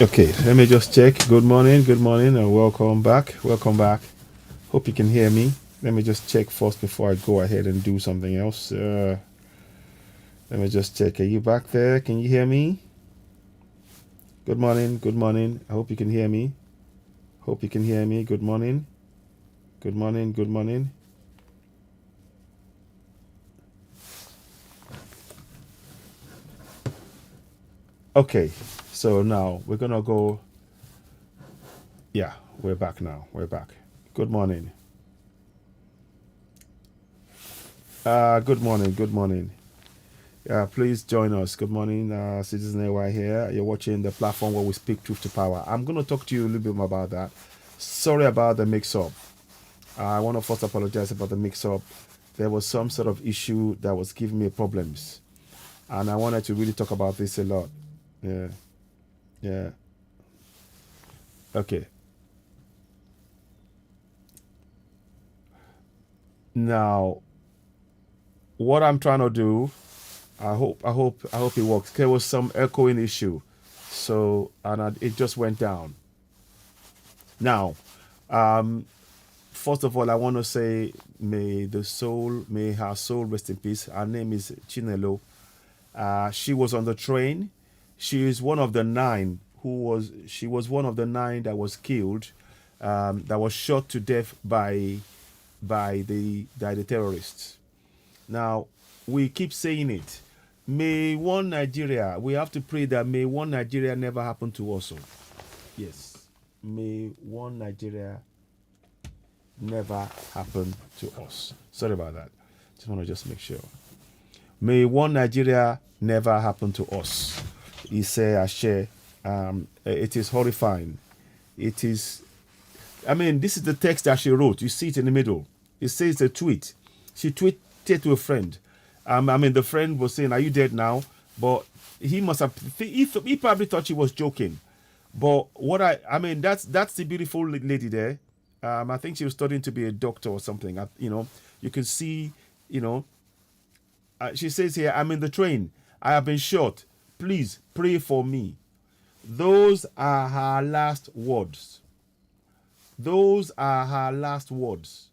Okay, let me just check. Good morning, and welcome back. Welcome back. Hope you can hear me. Let me just check first before I go ahead and do something else. Let me just check. Are you back there? Can you hear me? Good morning, good morning. I hope you can hear me. Hope you can hear me. Good morning, good morning, good morning. Okay, so now we're gonna go. Yeah, we're back now. We're back. Good morning. Good morning, good morning. Please join us. Good morning, Citizen AY here. You're watching the platform where we speak truth to power. I'm going to talk to you a little bit more about that. Sorry about the mix up. I want to first apologize about the mix up. There was some sort of issue that was giving me problems. And I wanted to really talk about this a lot. Yeah. Yeah. Okay. Now, what I'm trying to do, I hope it works. There was some echoing issue. So, it just went down. Now, um, first of all, I want to say, may her soul rest in peace. Her name is Chinelo. She was on the train. She is one of the nine she was one of the nine that was killed, that was shot to death by the terrorists. Now, we keep saying it. May one Nigeria, we have to pray that may one Nigeria never happen to us. Yes. May one Nigeria never happen to us. Sorry about that. Just want to just make sure. May one Nigeria never happen to us. He say, Ashe. It is horrifying. It is, this is the text that she wrote. You see it in the middle. It says a tweet. She tweeted to a friend. The friend was saying, "Are you dead now?" But he must have, he probably thought she was joking. But that's the beautiful lady there. I think she was studying to be a doctor or something. You can see, she says here, "I'm in the train. I have been shot. Please pray for me." Those are her last words. Those are her last words.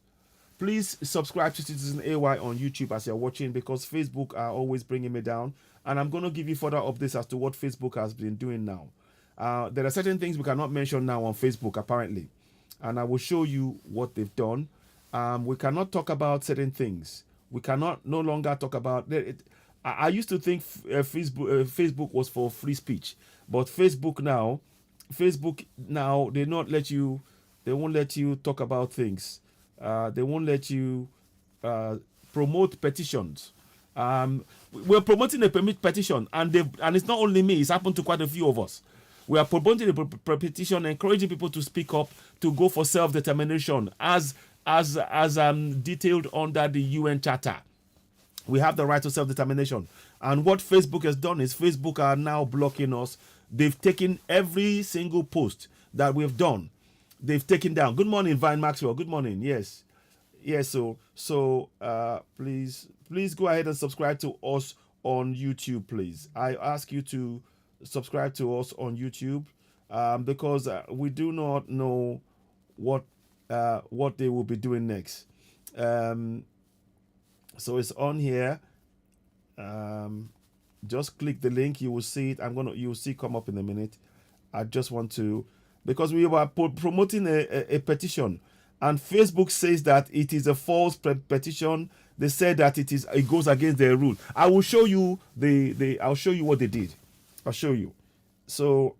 Please subscribe to Citizen AY on YouTube as you're watching, because Facebook are always bringing me down. And I'm going to give you further updates as to what Facebook has been doing now. There are certain things we cannot mention now on Facebook, apparently. And I will show you what they've done. We cannot talk about certain things. We cannot no longer talk about it. I used to think Facebook was for free speech, but Facebook now, they won't let you talk about things. They won't let you promote petitions. We're promoting a petition, and it's not only me. It's happened to quite a few of us. We are promoting a petition, encouraging people to speak up, to go for self-determination, as detailed under the UN Charter. We have the right to self-determination. And what Facebook has done is Facebook are now blocking us. They've taken every single post that we've done. They've taken down. Good morning, Vine Maxwell. Good morning. Yes. Yes. So please go ahead and subscribe to us on YouTube, please. I ask you to subscribe to us on YouTube, because we do not know what they will be doing next. So it's on here. Just click the link. You will see it. You will see come up in a minute. I just want to, because we were promoting a petition, and Facebook says that it is a false petition. They said that it goes against their rule. I will show you I'll show you what they did. I'll show you. So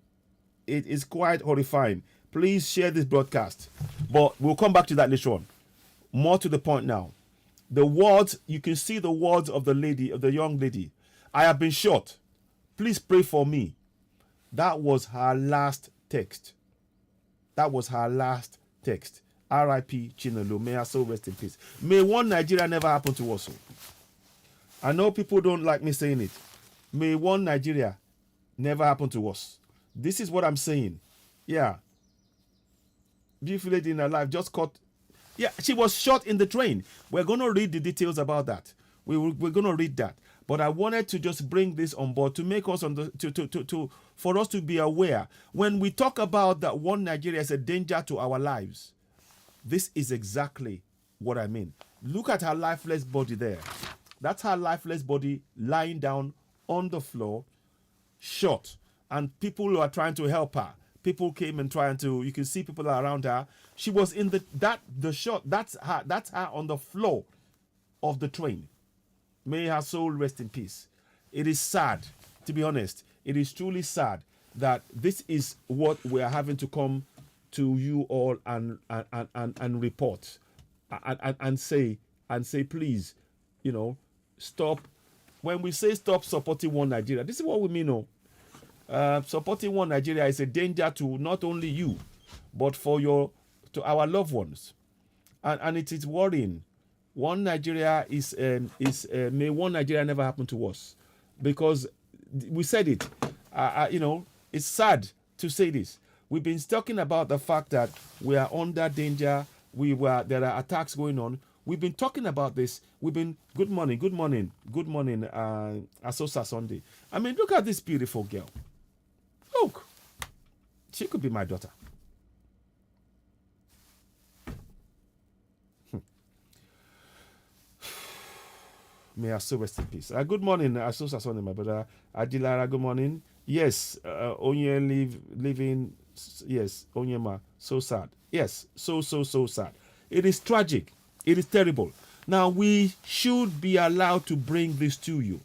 it is quite horrifying. Please share this broadcast. But we'll come back to that later on. More to the point now. The words, you can see the words of the young lady. "I have been shot. Please pray for me." That was her last text. That was her last text. RIP Chinelo. May her soul rest in peace. May one Nigeria never happen to us. I know people don't like me saying it. May one Nigeria never happen to us. This is what I'm saying. Yeah. Beautiful lady in her life just caught. Yeah, she was shot in the train. We're going to read the details about that. We're going to read that. But I wanted to just bring this on board to make us for us to be aware. When we talk about that one Nigeria is a danger to our lives, this is exactly what I mean. Look at her lifeless body there. That's her lifeless body lying down on the floor, shot. And people who are trying to help her. People came and trying to, you can see people around her. She was in the shot, that's her on the floor of the train. May her soul rest in peace. It is sad, to be honest. It is truly sad that this is what we are having to come to you all and report and say please, stop. When we say stop supporting one Nigeria, this is what we mean. Supporting one Nigeria is a danger to not only you, but to our loved ones, and it is worrying. One Nigeria may one Nigeria never happen to us, because we said it. It's sad to say this. We've been talking about the fact that we are under danger. There are attacks going on. We've been talking about this. Good morning, Asosa Sunday. I mean, look at this beautiful girl. Look, she could be my daughter. May I so rest in peace. Good morning, Asosa Sunday, my brother. Adilara, good morning. Yes, Onye living. Yes, Onyema, so sad. Yes, so sad. It is tragic. It is terrible. Now, we should be allowed to bring this to you.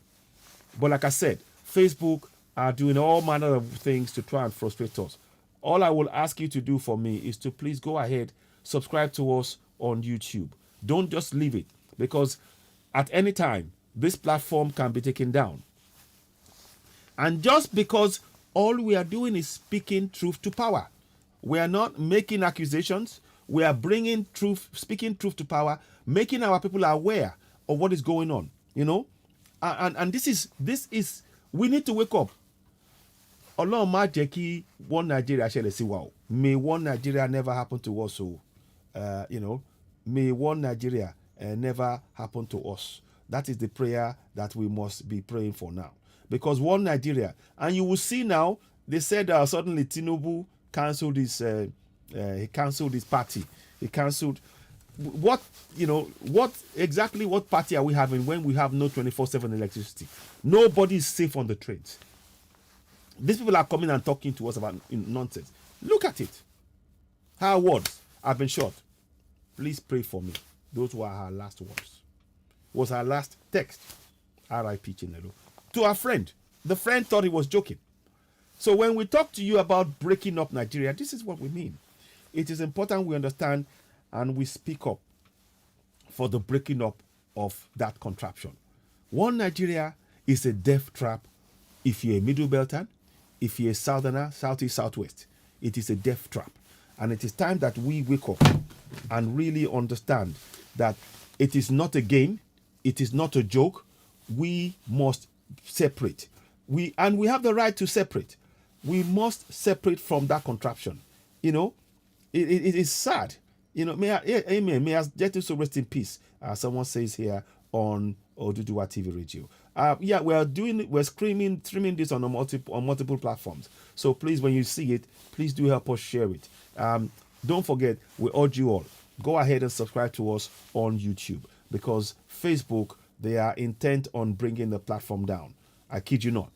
But like I said, Facebook are doing all manner of things to try and frustrate us. All I will ask you to do for me is to please go ahead, subscribe to us on YouTube. Don't just leave it, because at any time, this platform can be taken down. And just because all we are doing is speaking truth to power. We are not making accusations. We are bringing truth, speaking truth to power, making our people aware of what is going on, And this is, we need to wake up. Ọlọ́run má jẹ́ kí one Nigeria ṣẹlẹ̀ sí wa o. May one Nigeria never happen to us. So, may one Nigeria never happen to us. That is the prayer that we must be praying for now. Because one Nigeria, and you will see now, they said suddenly Tinubu canceled he canceled his party. He canceled what party are we having when we have no 24/7 electricity? Nobody is safe on the trains. These people are coming and talking to us about nonsense. Look at it. Her words have been shot. Please pray for me. Those were her last words. Was her last text. RIP Chinelo. To her friend. The friend thought he was joking. So when we talk to you about breaking up Nigeria, this is what we mean. It is important we understand and we speak up for the breaking up of that contraption. One Nigeria is a death trap. If you're a middle belter, if you're a southerner, southeast, southwest, it is a death trap. And it is time that we wake up and really understand that it is not a game. It is not a joke. We must separate. We have the right to separate. We must separate from that contraption. It is sad. Amen. May I get you so rest in peace. Someone says here on Oduduwa TV radio. We're streaming this on multiple platforms. So please, when you see it, please do help us share it. Don't forget, we urge you all, go ahead and subscribe to us on YouTube, because Facebook, they are intent on bringing the platform down. I kid you not.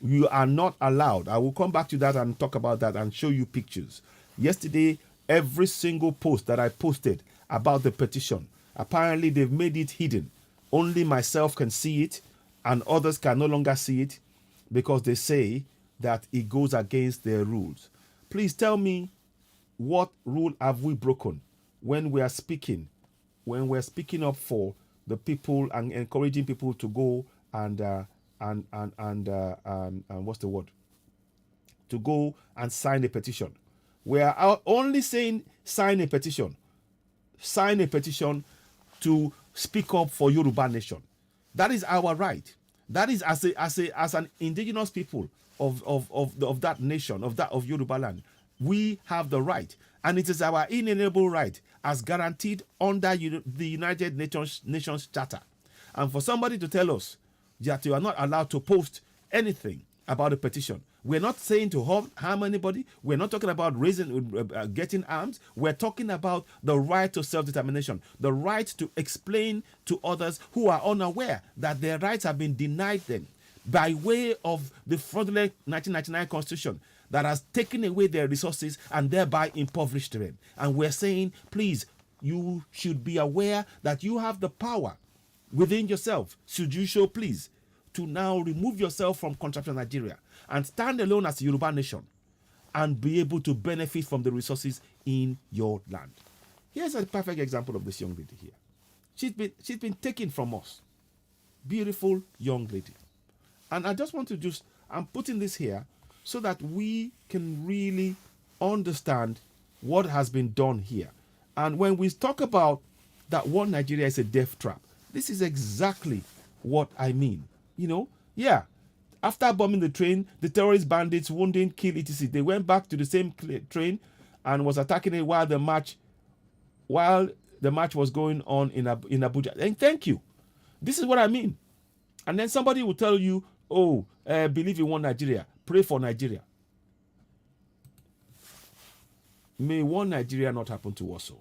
You are not allowed. I will come back to that and talk about that and show you pictures. Yesterday, every single post that I posted about the petition, apparently they've made it hidden. Only myself can see it, and others can no longer see it, because they say that it goes against their rules. Please tell me, what rule have we broken when we are speaking up for the people and encouraging people to go and what's the word? To go and sign a petition. We are only saying sign a petition. Sign a petition to speak up for Yoruba nation. That is our right. That is as an indigenous people of that nation, of Yoruba land. We have the right, and it is our inalienable right as guaranteed under the United Nations Charter. And for somebody to tell us that you are not allowed to post anything about the petition. We're not saying to harm anybody. We're not talking about getting arms. We're talking about the right to self-determination, the right to explain to others who are unaware that their rights have been denied them by way of the fraudulent 1999 Constitution that has taken away their resources and thereby impoverished them. And we're saying, please, you should be aware that you have the power within yourself, should you show please, to now remove yourself from contraption Nigeria and stand alone as a Yoruba nation and be able to benefit from the resources in your land. Here's a perfect example of this young lady here. She's been taken from us. Beautiful young lady. And I just want to I'm putting this here so that we can really understand what has been done here. And when we talk about that one Nigeria is a death trap, this is exactly what I mean. Yeah. After bombing the train, the terrorist bandits wounding, kill, etc. They went back to the same train and was attacking it while the march was going on in Abuja. And thank you. This is what I mean. And then somebody will tell you, believe in one Nigeria, pray for Nigeria. May one Nigeria not happen to us.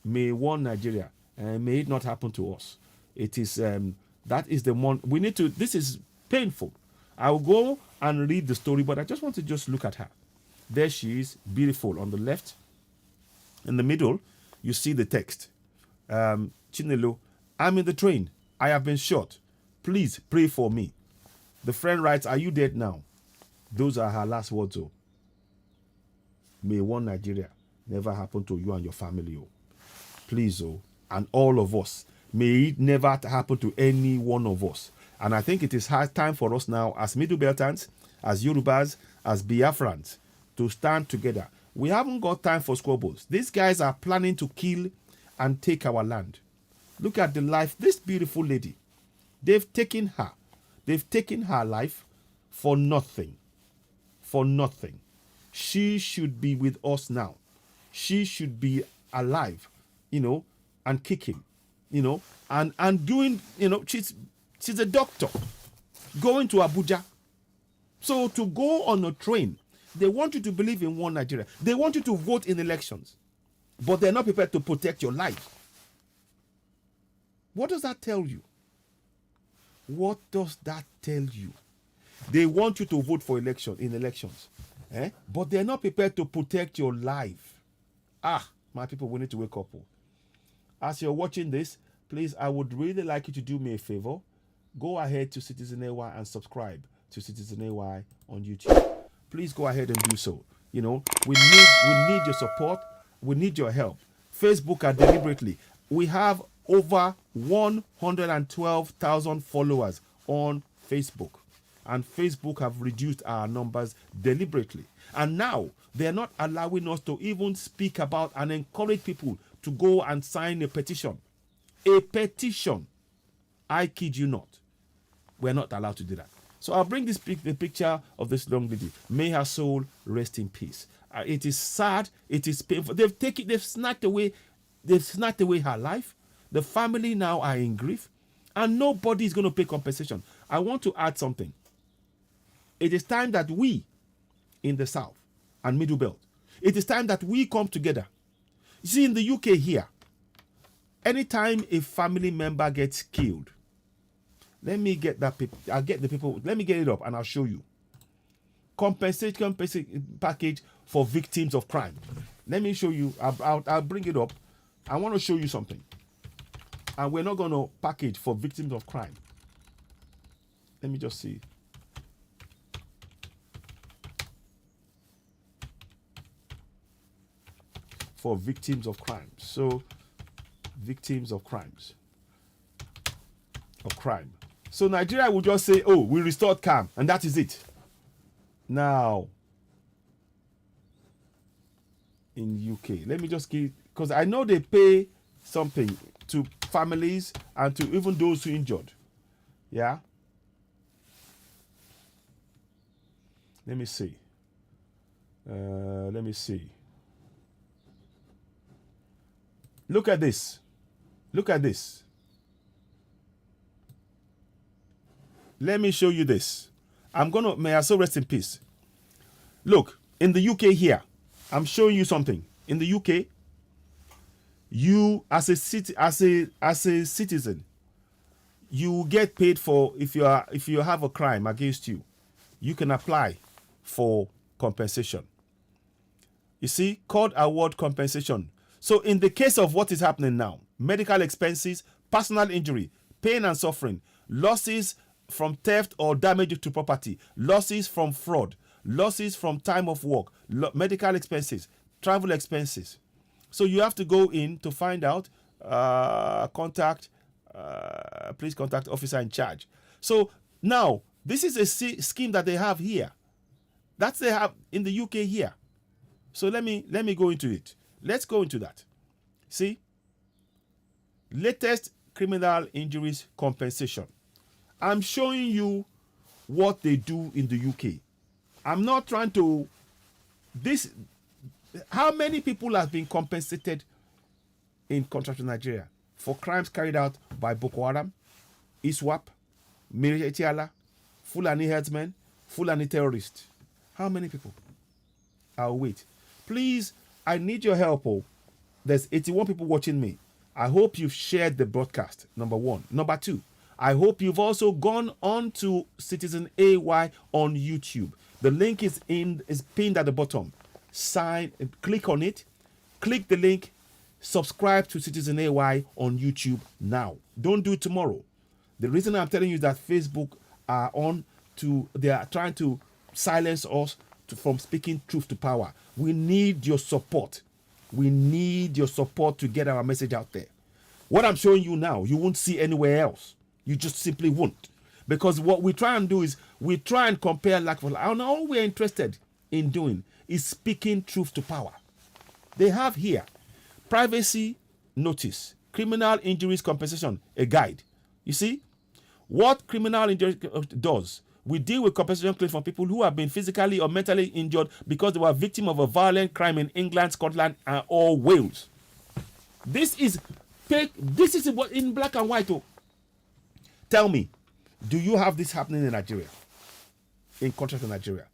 May one Nigeria, may it not happen to us. It is that is the one we need to. This is painful. I will go and read the story, but I just want to look at her. There she is, beautiful. On the left, in the middle, you see the text. Chinelo, I'm in the train. I have been shot. Please pray for me. The friend writes, are you dead now? Those are her last words. May one Nigeria never happen to you and your family. Please, and all of us. May it never happen to any one of us. And I think it is hard time for us now as Middle Beltans, as Yorubas, as Biafrans, to stand together. We haven't got time for squabbles. These guys are planning to kill and take our land. Look at the life. This beautiful lady, they've taken her. They've taken her life for nothing. For nothing. She should be with us now. She should be alive, and kicking, and doing, she's a doctor going to Abuja. So to go on a train, they want you to believe in one Nigeria. They want you to vote in elections, but they're not prepared to protect your life. What does that tell you? What does that tell you? They want you to vote for elections, but they're not prepared to protect your life. My people, we need to wake up. As you're watching this, please, I would really like you to do me a favor. Go ahead to Citizen AY and subscribe to Citizen AY on YouTube. Please go ahead and do so. We need your support. We need your help. Facebook are deliberately. We have over 112,000 followers on Facebook. And Facebook have reduced our numbers deliberately. And now they're not allowing us to even speak about and encourage people to go and sign a petition. A petition. I kid you not. We're not allowed to do that. So I'll bring the picture of this young lady. May her soul rest in peace. It is sad. It is painful. They've snatched away her life. The family now are in grief. And nobody is going to pay compensation. I want to add something. It is time that we in the South and Middle Belt, it is time that we come together. You see, in the UK here, anytime a family member gets killed, let me get that. I'll get the people. Let me get it up and I'll show you. Compensation package for victims of crime. Let me show you. I'll bring it up. I want to show you something. And we're not going to package for victims of crime. Let me just see. For victims of crime. So, victims of crimes. Of crime. So Nigeria will just say, oh, we restored calm, and that is it. Now, in UK, let me just give, because I know they pay something to families and to even those who injured. Yeah. Let me see. Look at this. Look at this. Let me show you this. May I so rest in peace. Look, in the UK here, I'm showing you something. In the UK, you as a citizen, you get paid for if you have a crime against you, you can apply for compensation. You see, court award compensation. So in the case of what is happening now, medical expenses, personal injury, pain and suffering, losses from theft or damage to property, losses from fraud, losses from time of work, medical expenses, travel expenses. So you have to go in to find out, please contact officer in charge. So now, this is a scheme that they have here. That's they have in the UK here. So let me go into it. Let's go into that. See? Latest criminal injuries compensation. I'm showing you what they do in the UK. I'm not trying to... How many people have been compensated in contrast to Nigeria for crimes carried out by Boko Haram, ISWAP, Miretiala, Fulani herdsmen, Fulani terrorists? How many people? I'll wait. Please, I need your help. There's 81 people watching me. I hope you've shared the broadcast, number one. Number two, I hope you've also gone on to Citizen AY on YouTube. The link is pinned at the bottom. Click on it, click the link, subscribe to Citizen AY on YouTube now. Don't do it tomorrow. The reason I'm telling you that Facebook they are trying to silence us from speaking truth to power. We need your support. We need your support to get our message out there. What I'm showing you now, you won't see anywhere else. You just simply won't. Because what we try and do is we try and compare and all we're interested in doing is speaking truth to power. They have here privacy notice, criminal injuries compensation, a guide. You see what criminal injury does. We deal with compensation claims from people who have been physically or mentally injured because they were victim of a violent crime in England, Scotland, or Wales. This is what in black and white. Tell me, do you have this happening in Nigeria? In contrast to Nigeria?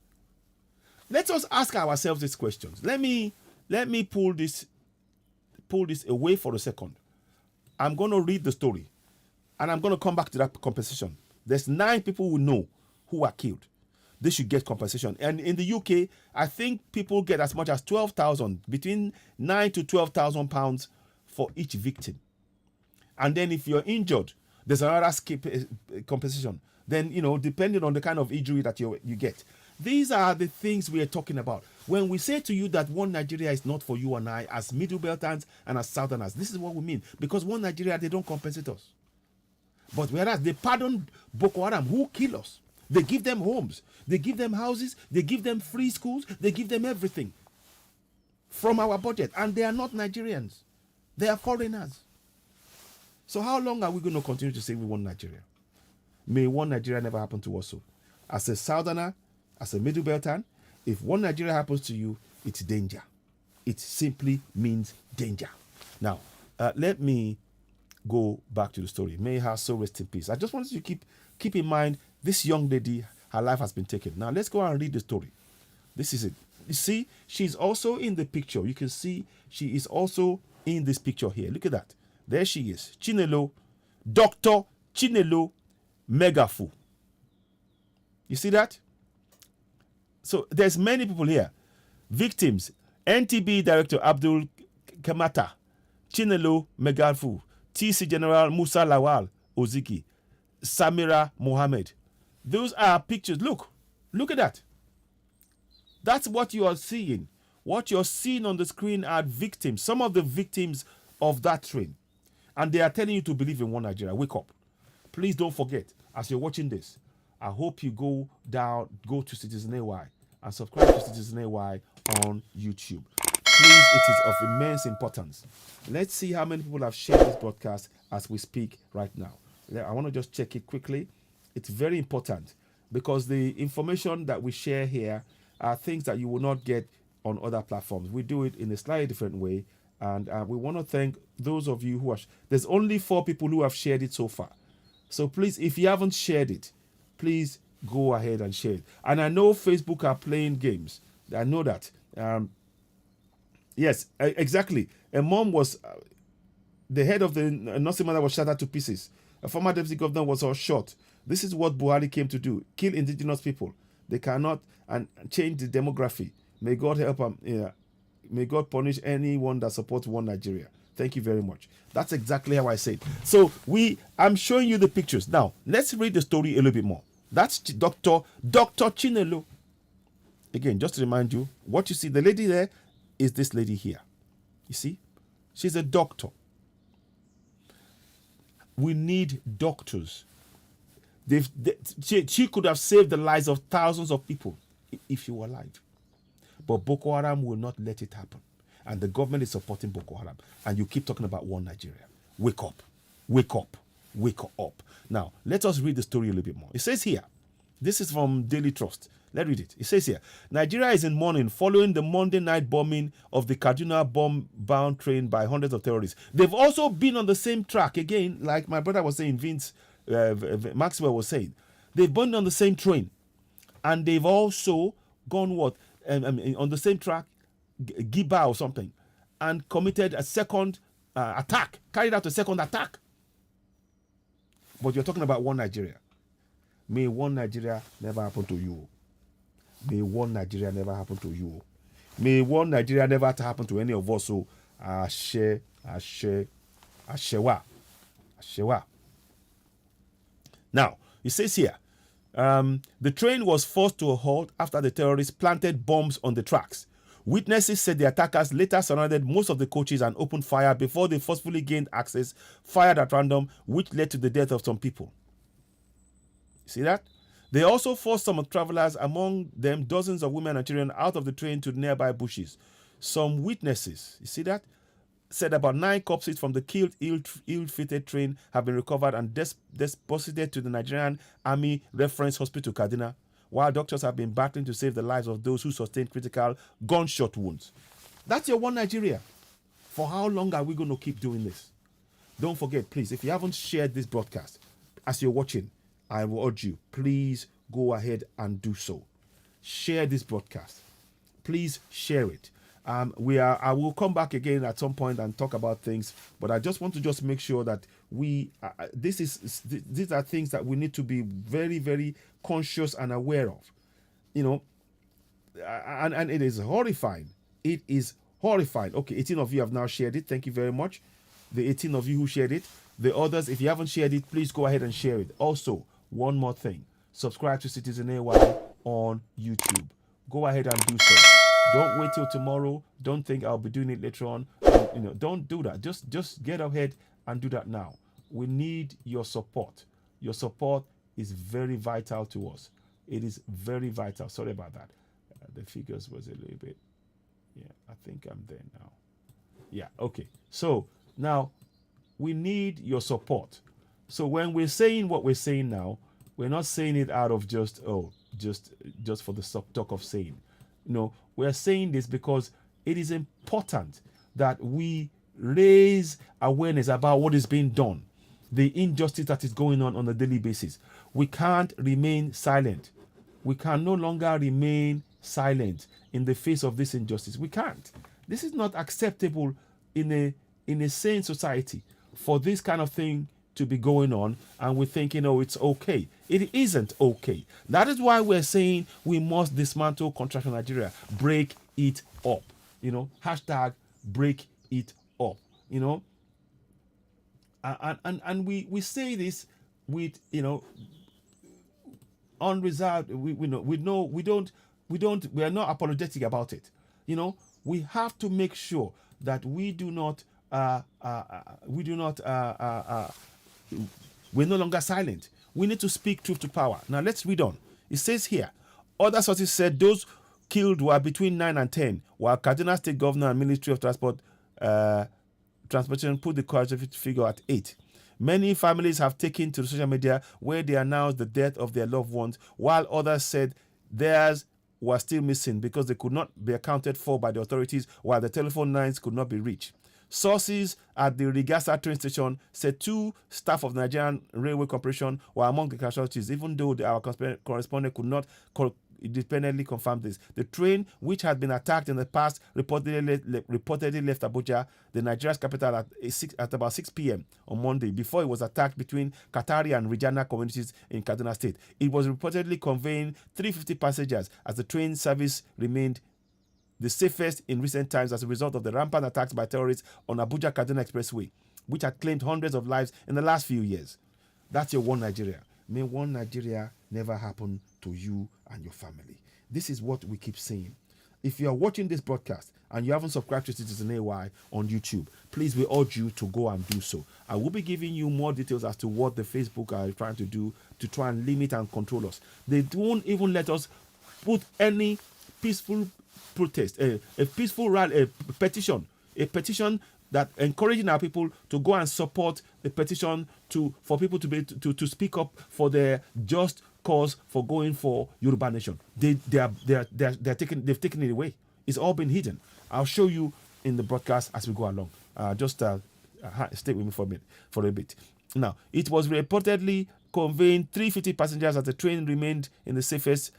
Let us ask ourselves these questions. Let me pull this away for a second. I'm going to read the story, and I'm going to come back to that compensation. There's 9 people we know who are killed. They should get compensation. And in the UK, I think people get as much as 12,000, between 9 to 12,000 pounds for each victim. And then if you're injured, there's another compensation. Then, depending on the kind of injury that you get. These are the things we are talking about. When we say to you that one Nigeria is not for you and I, as Middle Beltans and as Southerners, this is what we mean. Because one Nigeria, they don't compensate us. But whereas they pardon Boko Haram, who kill us, they give them homes, they give them houses, they give them free schools, they give them everything from our budget. And they are not Nigerians. They are foreigners. So how long are we going to continue to say we want Nigeria? May one Nigeria never happen to us. So, as a Southerner, as a Middle Beltan, if one Nigeria happens to you, it's danger. It simply means danger. Now, let me go back to the story. May her soul rest in peace. I just wanted you to keep in mind this young lady, her life has been taken. Now, let's go and read the story. This is it. You see, she's also in the picture. You can see she is also in this picture here. Look at that. There she is. Chinelo, Dr. Chinelo Megafu. You see that? So there's many people here. Victims, NTB Director Abdul Kamata, Chinelo Megafu, TC General Musa Lawal Oziki, Samira Mohammed. Those are pictures. Look at that. That's what you are seeing. What you're seeing on the screen are victims, some of the victims of that train. And they are telling you to believe in one Nigeria. Wake up. Please don't forget, as you're watching this, I hope you go to Citizen AY and subscribe to Citizen AY on YouTube. Please, it is of immense importance. Let's see how many people have shared this broadcast as we speak right now. I want to just check it quickly. It's very important because the information that we share here are things that you will not get on other platforms. We do it in a slightly different way. And we want to thank those of you who have... There's only 4 people who have shared it so far. So please, if you haven't shared it, please go ahead and share it. And I know Facebook are playing games. I know that. Yes, exactly. A mom was, the head of the nursing mother was shattered to pieces. A former deputy governor was all shot. This is what Buhari came to do: kill indigenous people. They cannot and change the demography. May God help them. May God punish anyone that supports one Nigeria. Thank you very much. That's exactly how I say it. So I'm showing you the pictures. Now, let's read the story a little bit more. That's Dr. Chinelo. Again, just to remind you, what you see, the lady there is this lady here. You see? She's a doctor. We need doctors. She could have saved the lives of thousands of people if she were alive. But Boko Haram will not let it happen. And the government is supporting Boko Haram. And you keep talking about one Nigeria. Wake up. Wake up. Wake up. Now, let us read the story a little bit more. It says here, this is from Daily Trust. Let's read it. It says here, Nigeria is in mourning following the Monday night bombing of the Kaduna bomb-bound train by hundreds of terrorists. They've also been on the same track, again, like my brother was saying, Maxwell was saying. They've been on the same train. And they've also gone what? On the same track, Giba or something, and committed a second attack, carried out a second attack. But you're talking about one Nigeria. May one Nigeria never happen to you. May one Nigeria never happen to you. May one Nigeria never happen to any of us. So, Ashewa. Now, it says here, the train was forced to a halt after the terrorists planted bombs on the tracks. Witnesses said the attackers later surrounded most of the coaches and opened fire before they forcefully gained access, fired at random, which led to the death of some people. See that? They also forced some travelers, among them dozens of women and children, out of the train to nearby bushes. Some witnesses, you see that, said about 9 corpses from the killed, ill-fitted train have been recovered and deposited to the Nigerian Army Reference Hospital, Kaduna, while doctors have been battling to save the lives of those who sustained critical gunshot wounds. That's your one Nigeria. For how long are we going to keep doing this? Don't forget, please, if you haven't shared this broadcast, as you're watching, I will urge you, please go ahead and do so. Share this broadcast. Please share it. I will come back again at some point and talk about things, but I just want to make sure that these are things that we need to be very, very conscious and aware of, and it is horrifying. It is horrifying. Okay, 18 of you have now shared it. Thank you very much. The 18 of you who shared it. The others, if you haven't shared it, please go ahead and share it. Also, one more thing. Subscribe to Citizen AY on YouTube. Go ahead and do so. Don't wait till tomorrow. Don't think I'll be doing it later on. Don't do that. Just get ahead and do that now. We need your support. Your support is very vital to us. It is very vital. Sorry about that. The figures was a little bit. Yeah, I think I'm there now. Yeah, okay. So now we need your support. So when we're saying what we're saying now, we're not saying it out of just for the talk of saying. No, we're saying this because it is important that we raise awareness about what is being done, the injustice that is going on a daily basis. We can't remain silent. We can no longer remain silent in the face of this injustice. We can't. This is not acceptable in a sane society for this kind of thing to be going on, and we're thinking, oh, it's okay. It isn't okay. That is why we're saying we must dismantle contraction Nigeria. Break it up. Hashtag break it up. And we say this with unreserved. We are not apologetic about it. We have to make sure that we're no longer silent. We need to speak truth to power. Now let's read on. It says here, other sources said those killed were between 9 and 10, while Kaduna State Governor and Ministry of Transportation put the correct figure at 8. Many families have taken to social media where they announced the death of their loved ones, while others said theirs were still missing because they could not be accounted for by the authorities, while the telephone lines could not be reached. Sources at the Rigasa train station said 2 staff of the Nigerian Railway Corporation were among the casualties, even though our correspondent could not independently confirm this. The train, which had been attacked in the past, reportedly left Abuja, the Nigeria's capital, at about 6 p.m. on Monday, before it was attacked between Qatari and Rijana communities in Kaduna State. It was reportedly conveying 350 passengers, as the train service remained the safest in recent times as a result of the rampant attacks by terrorists on Abuja-Kaduna Expressway, which had claimed hundreds of lives in the last few years. That's your One Nigeria. May One Nigeria never happen to you and your family. This is what we keep saying. If you are watching this broadcast and you haven't subscribed to Citizen AY on YouTube, please, we urge you to go and do so. I will be giving you more details as to what the Facebook are trying to do to try and limit and control us. They won't even let us put any peaceful protest, a peaceful rally, a petition that encouraging our people to go and support the petition for people to be to speak up for their just cause for going for Yoruba Nation. They've taken it away. It's all been hidden. I'll show you in the broadcast as we go along. Just stay with me for a bit. Now, it was reportedly conveying 350 passengers as the train remained in the safest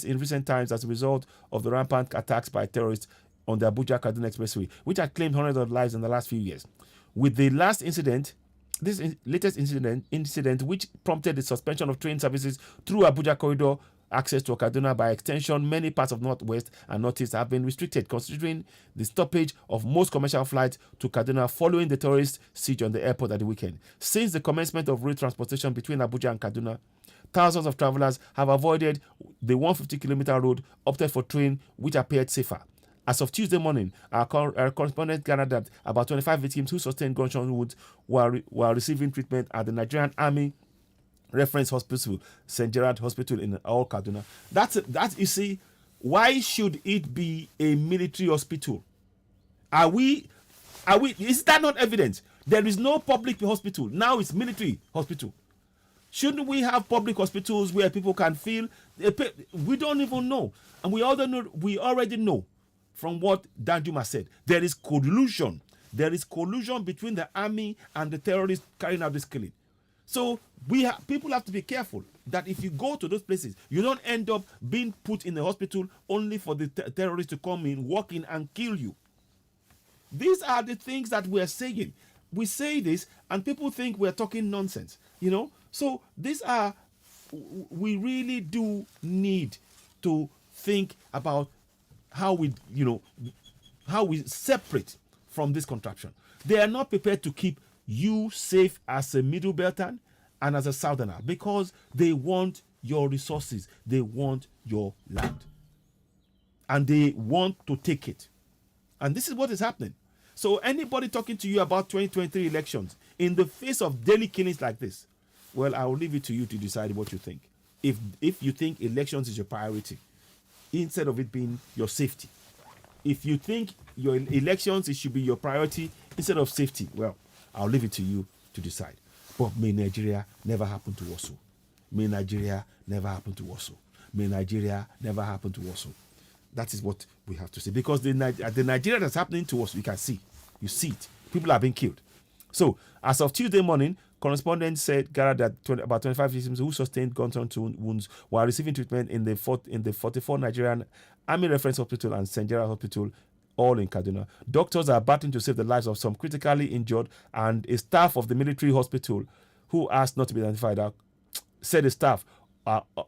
in recent times as a result of the rampant attacks by terrorists on the Abuja-Kaduna Expressway, which had claimed hundreds of lives in the last few years. With the latest incident, which prompted the suspension of train services through Abuja corridor access to Kaduna, by extension, many parts of Northwest and Northeast have been restricted, considering the stoppage of most commercial flights to Kaduna following the terrorist siege on the airport at the weekend. Since the commencement of rail transportation between Abuja and Kaduna, thousands of travelers have avoided the 150-kilometer road, opted for train, which appeared safer. As of Tuesday morning, our correspondent gathered that about 25 victims who sustained gunshot wounds were receiving treatment at the Nigerian Army Reference Hospital, St. Gerard Hospital in all Kaduna. That's you see, why should it be a military hospital? Is that not evidence? There is no public hospital. Now it's military hospital. Shouldn't we have public hospitals where people can feel? We don't even know. And we already know from what Danjuma said. There is collusion. There is collusion between the army and the terrorists carrying out this killing. So people have to be careful that if you go to those places, you don't end up being put in the hospital only for the terrorists to come in, walk in, and kill you. These are the things that we're saying. We say this, and people think we're talking nonsense, So we really do need to think about how we separate from this contraption. They are not prepared to keep you safe as a Middle Beltan and as a Southerner because they want your resources, they want your land, and they want to take it. And this is what is happening. So anybody talking to you about 2023 elections in the face of daily killings like this, well, I will leave it to you to decide what you think. If you think elections is your priority, instead of it being your safety. If you think your elections, it should be your priority instead of safety, well, I'll leave it to you to decide. But may Nigeria never happen to us. May Nigeria never happen to us. May Nigeria never happen to us. That is what we have to say. Because the Nigeria that's happening to us, you can see. You see it. People are being killed. So, as of Tuesday morning, correspondents said gathered that about 25 victims who sustained gunshot wounds were receiving treatment in the 44 Nigerian Army Reference Hospital and St. Gerard Hospital, all in Kaduna. Doctors are battling to save the lives of some critically injured, and a staff of the military hospital who asked not to be identified said a staff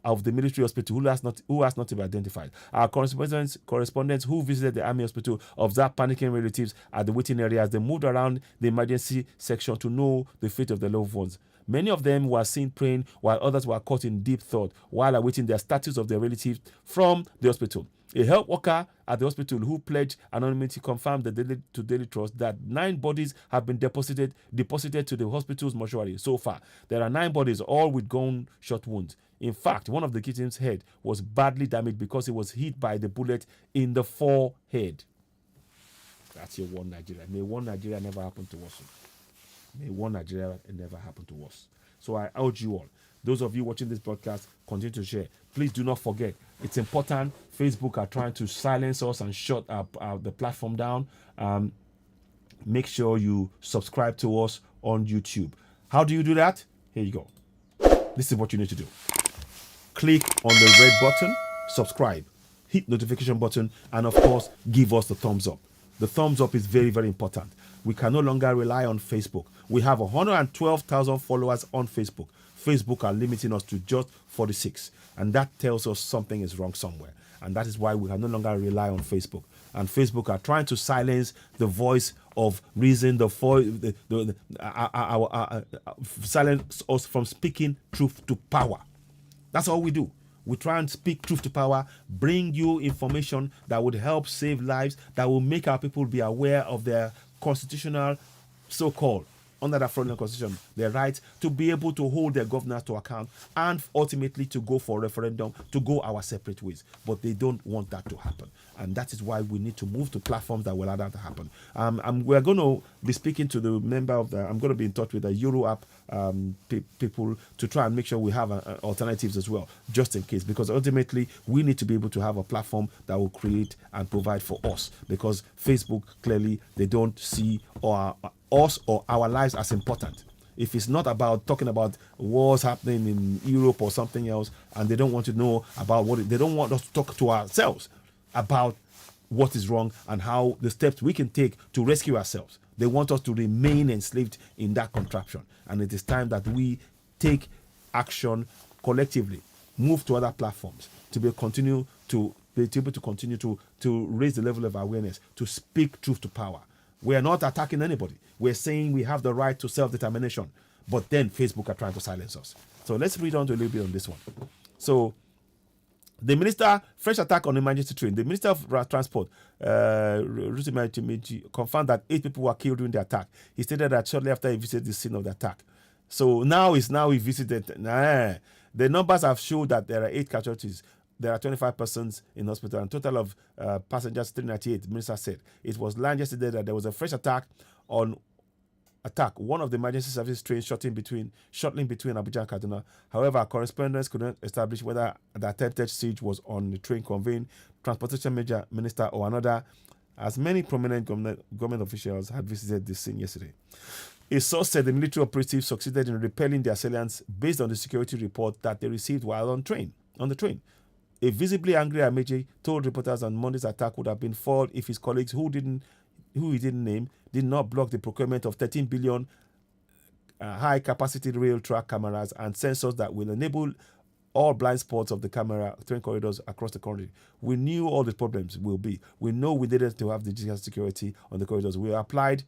of the military hospital who asked not to be identified. Our correspondents who visited the army hospital observed panicking relatives at the waiting area as they moved around the emergency section to know the fate of their loved ones. Many of them were seen praying, while others were caught in deep thought while awaiting their status of their relatives from the hospital. A health worker at the hospital who pledged anonymity confirmed to Daily Trust that 9 bodies have been deposited to the hospital's mortuary so far. There are 9 bodies, all with gunshot wounds. In fact, one of the victims' head was badly damaged because it was hit by the bullet in the forehead. That's your One Nigeria. May One Nigeria never happen to us. May One Nigeria never happen to us. So I urge you all, those of you watching this broadcast, continue to share. Please do not forget, it's important. Facebook are trying to silence us and shut the platform down. make sure you subscribe to us on YouTube. How do you do that? Here you go. This is what you need to do. Click on the red button, subscribe, hit notification button, and of course, give us the thumbs up. The thumbs up is very, very important. We can no longer rely on Facebook. We have 112,000 followers on Facebook. Facebook are limiting us to just 46. And that tells us something is wrong somewhere. And that is why we can no longer rely on Facebook. And Facebook are trying to silence the voice of reason, silence us from speaking truth to power. That's all we do. We try and speak truth to power, bring you information that would help save lives, that will make our people be aware of their constitutional, so-called, under the fraudulent constitution, their right to be able to hold their governors to account and ultimately to go for a referendum, to go our separate ways. But they don't want that to happen. And that is why we need to move to platforms that will allow that to happen. We're going to be speaking to the member of the, I'm going to be in touch with the Euro app people to try and make sure we have alternatives as well, just in case, because ultimately we need to be able to have a platform that will create and provide for us, because Facebook, clearly, they don't see us or our lives as important. If it's not about talking about wars happening in Europe or something else, and they don't want to know about they don't want us to talk to ourselves about what is wrong and how the steps we can take to rescue ourselves. They want us to remain enslaved in that contraption. And it is time that we take action collectively, move to other platforms to be able to continue to raise the level of awareness, to speak truth to power. We are not attacking anybody. We're saying we have the right to self-determination. But then Facebook are trying to silence us. So let's read on to a little bit on this one. So the minister, fresh attack on emergency train. The minister of transport, confirmed that 8 people were killed during the attack. He stated that shortly after he visited the scene of the attack. So now he visited. The numbers have showed that there are 8 casualties. There are 25 persons in hospital and total of passengers 398. The minister said it was learned yesterday that there was a fresh attack on one of the emergency service trains shuttling between Abuja and Kaduna. However, correspondents couldn't establish whether the attempted siege was on the train conveying transportation minister or another, as many prominent government officials had visited the scene yesterday. A source said the military operatives succeeded in repelling the assailants based on the security report that they received while on the train. A visibly angry Amechi told reporters on Monday's attack would have been foiled if his colleagues, who he didn't name, did not block the procurement of 13 billion high-capacity rail track cameras and sensors that will enable all blind spots of the train corridors across the country. We knew all the problems will be. We know we needed to have digital security on the corridors. We applied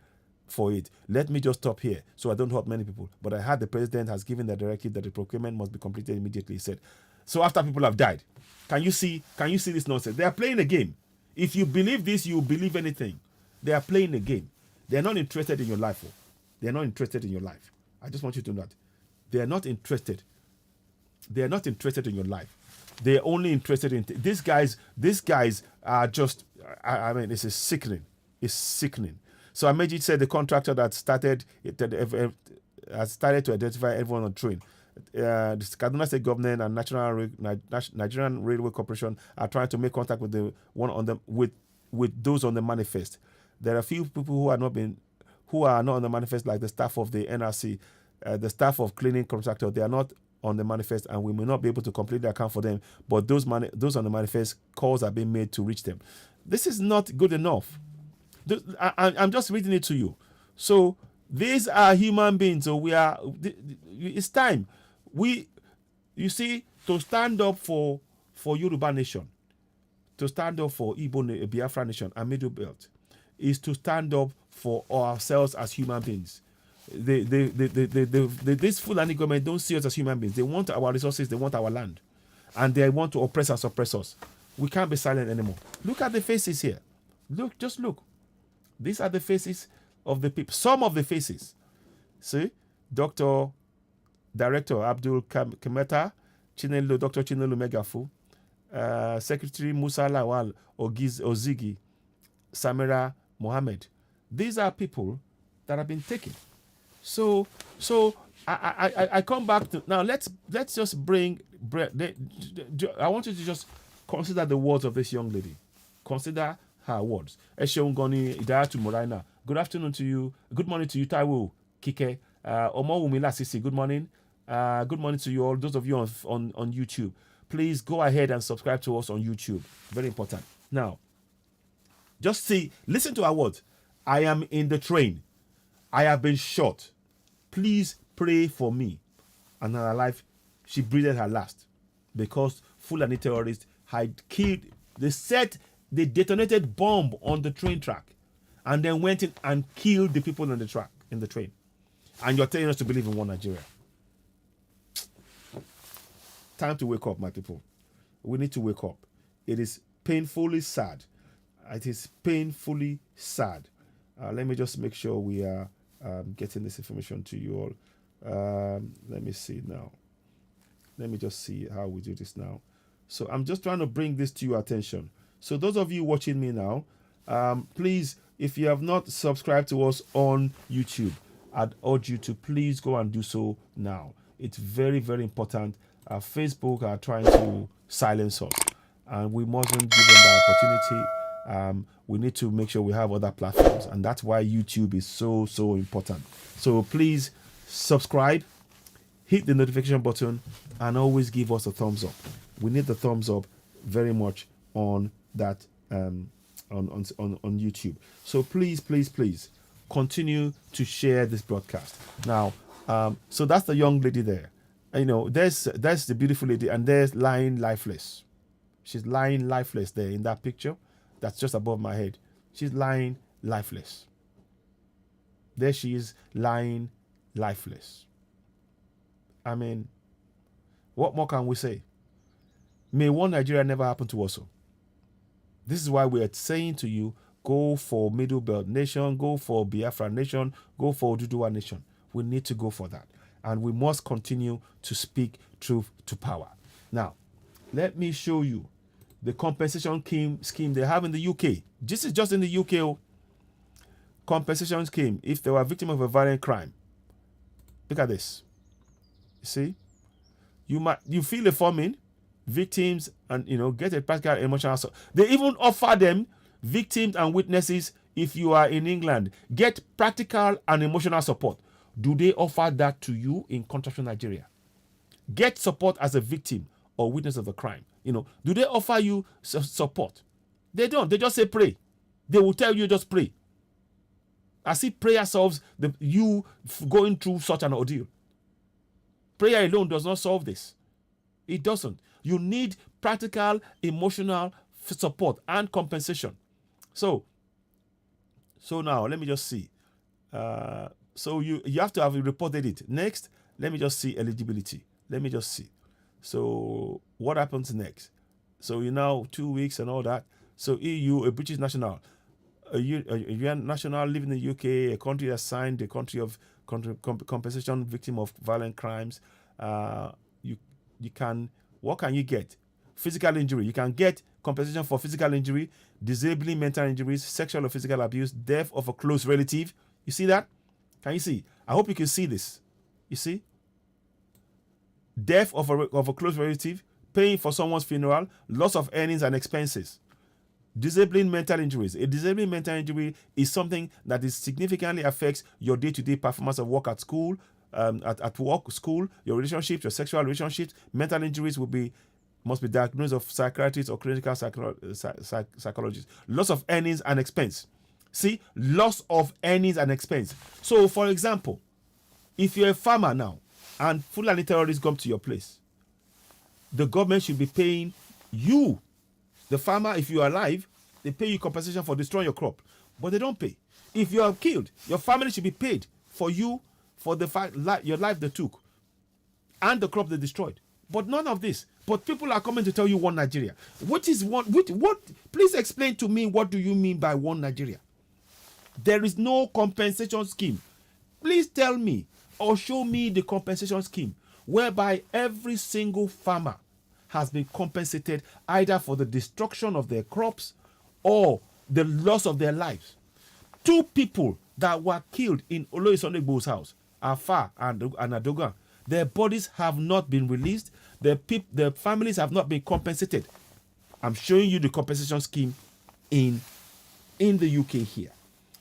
for it. Let me just stop here so I don't hurt many people. But I heard the president has given the directive that the procurement must be completed immediately, he said. So after people have died, can you see this nonsense? They are playing a game. If you believe this, you believe anything. They are playing a game. They are not interested in your life. They are not interested in your life. I just want you to know that. They are not interested. They are not interested in your life. They are only interested in these guys. These guys are just, I mean, this is sickening. It's sickening. So Ameji said the contractor that started to identify everyone on the train. The Kaduna State government and Nigerian Railway Corporation are trying to make contact with with those on the manifest. There are a few people who are not on the manifest, like the staff of the NRC, the staff of cleaning contractor. They are not on the manifest, and we may not be able to complete the account for them. But those on the manifest, calls are being made to reach them. This is not good enough. I'm just reading it to you. So these are human beings. So it's time. You see, to stand up for Yoruba nation, to stand up for Igbo Biafra nation and Middle Belt, is to stand up for ourselves as human beings. This Fulani government don't see us as human beings. They want our resources, they want our land, and they want to oppress and suppress us. We can't be silent anymore. Look at the faces here. Just look. These are the faces of the people. Some of the faces. See, Director Abdul Kemeta, Dr. Chinelo Megafu, Secretary Musa Lawal Ozigi, Samira Mohammed. These are people that have been taken. So I come back to now. Let's just bring. I want you to just consider the words of this young lady. Consider her words. Esheungoni Idayatu Moraina. Good afternoon to you. Good morning to you, Taiwo, Kike, Omowumi Lasisi. Good morning. Good morning to you all. Those of you on YouTube, please go ahead and subscribe to us on YouTube. Very important. Now, just listen to our words. I am in the train. I have been shot. Please pray for me. And in her life, she breathed her last because Fulani terrorists had killed. They detonated bomb on the train track and then went in and killed the people on the track, in the train. And you're telling us to believe in one Nigeria. Time to wake up, my people. We need to wake up. It is painfully sad. It is painfully sad. Let me just make sure we are getting this information to you all. Let me see now. Let me just see how we do this now. So I'm just trying to bring this to your attention. So those of you watching me now, please, if you have not subscribed to us on YouTube, I'd urge you to please go and do so now. It's very, very important. Facebook are trying to silence us, and we mustn't give them that opportunity. We need to make sure we have other platforms, and that's why YouTube is so important. So please subscribe, hit the notification button, and always give us a thumbs up. We need the thumbs up very much on that on YouTube. So please continue to share this broadcast. Now, so that's the young lady there. You know, there's the beautiful lady, and there's lying lifeless. She's lying lifeless there in that picture. That's just above my head. She's lying lifeless. There she is, lying lifeless. I mean, what more can we say? May one Nigeria never happen to us. This is why we are saying to you, go for Middle Belt Nation, go for Biafra Nation, go for Oduduwa Nation. We need to go for that. And we must continue to speak truth to power. Now, let me show you the compensation scheme they have in the UK. This is just in the UK. Compensation scheme if they were a victim of a violent crime. Look at this. You see? You feel the forming, victims, and get a practical emotional support. They even offer them, victims and witnesses, if you are in England, get practical and emotional support. Do they offer that to you in contraction Nigeria? Get support as a victim or witness of the crime. Do they offer you support? They don't. They just say pray. They will tell you just pray. As if prayer solves you going through such an ordeal. Prayer alone does not solve this. It doesn't. You need practical, emotional support and compensation. So now let me just see. So you have to have reported it. Next, let me just see eligibility. Let me just see. So what happens next? So 2 weeks and all that. So EU, a British national, a UN national living in the UK, a country assigned the country of compensation victim of violent crimes. You can, what can you get? Physical injury. You can get compensation for physical injury, disabling mental injuries, sexual or physical abuse, death of a close relative. You see that? Can you see? I hope you can see this. You see? Death of a close relative, paying for someone's funeral, loss of earnings and expenses. Disabling mental injuries. A disabling mental injury is something that significantly affects your day-to-day performance of work at school, at work, school, your relationships, your sexual relationships. Mental injuries must be diagnosed of psychiatrists or clinical psychologists. Loss of earnings and expense. See, loss of earnings and expense. So, for example, if you're a farmer now and Fulani terrorists come to your place, the government should be paying you, the farmer, if you are alive, they pay you compensation for destroying your crop, but they don't pay. If you are killed, your family should be paid for you, for your life they took and the crop they destroyed. But none of this. But people are coming to tell you one Nigeria. What? Please explain to me, what do you mean by one Nigeria? There is no compensation scheme. Please tell me or show me the compensation scheme whereby every single farmer has been compensated either for the destruction of their crops or the loss of their lives. 2 people that were killed in Oloye Sonegbo's house, Afar and Adogan, their bodies have not been released. Their families have not been compensated. I'm showing you the compensation scheme in the UK here.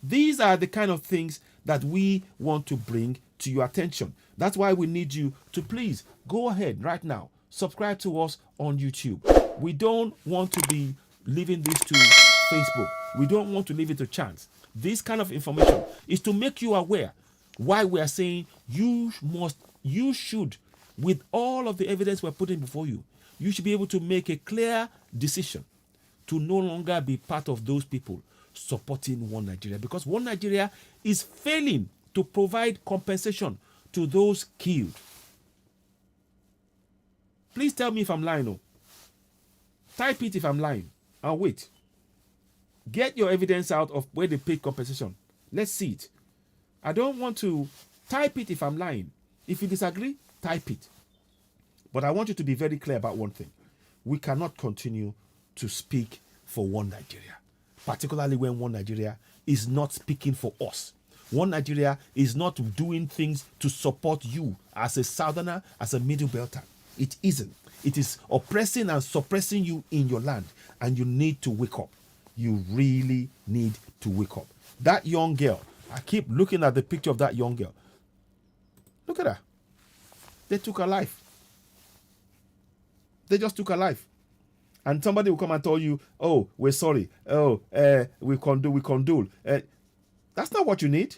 These are the kind of things that we want to bring to your attention. That's why we need you to please go ahead right now, subscribe to us on YouTube. We don't want to be leaving this to Facebook. We don't want to leave it to chance. This kind of information is to make you aware why we are saying you should, with all of the evidence we're putting before you, you should be able to make a clear decision to no longer be part of those people supporting One Nigeria, because One Nigeria is failing to provide compensation to those killed. Please tell me if I'm lying. No. Type it if I'm lying. I'll wait. Get your evidence out of where they paid compensation. Let's see it. I don't want to type it if I'm lying. If you disagree, type it. But I want you to be very clear about one thing. We cannot continue to speak for One Nigeria, particularly when One Nigeria is not speaking for us. One Nigeria is not doing things to support you as a Southerner, as a Middle Belter. It isn't. It is oppressing and suppressing you in your land, and you need to wake up. You really need to wake up. That young girl, I keep looking at the picture of that young girl. Look at her. They took her life. They just took her life. And somebody will come and tell you, oh, we're sorry. Oh, we condole. That's not what you need.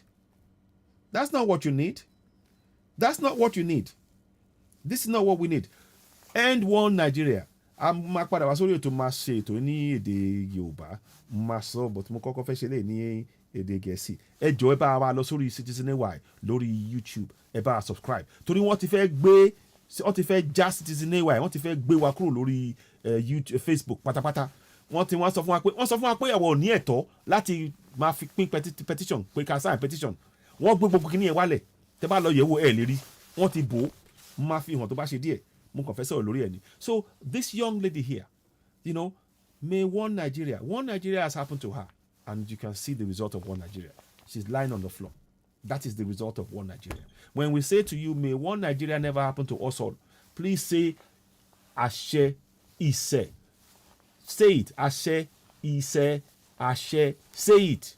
That's not what you need. That's not what you need. This is not what we need. End One Nigeria. Máa padà wá sórí ètò máa ṣe ètò ní èdè Yorùbá máa sọ but mo kọ́kọ́ fẹ́ ṣe lè ní èdè Gẹ̀ẹ́sì. Ẹ jọ̀ọ́ ẹ bá wa lọ sórí Citizen AY lórí YouTube, ẹ bá wa subscribe torí wọ́n ti fẹ́ já Citizen AY, wọ́n ti fẹ́ gbé wa kúrò lórí YouTube, Facebook pátápátá. Wọ́n sọ fún wa pé àwọn ò ní ẹ̀tọ́ láti máa fi pín petition pé ká sign petition. Wọ́n gbé gbogbo kíní yẹn wálẹ̀. Tẹ́ bá lọ yẹ̀wò ẹ lè rí. Wọ́n ti bò ó. Máa fi hàn tó bá ṣe díẹ̀. Mo kàn fẹ́ sọ̀rọ̀ lórí ẹ̀ ni. So this young lady here, you know, may One Nigeria has happened to her, and you can see the result of One Nigeria. She's lying on the floor. That is the result of One Nigeria. When we say to you, may One Nigeria never happen to us all, please say Ashe Ise. Say it. Ashe Ise. Ashe. Say it.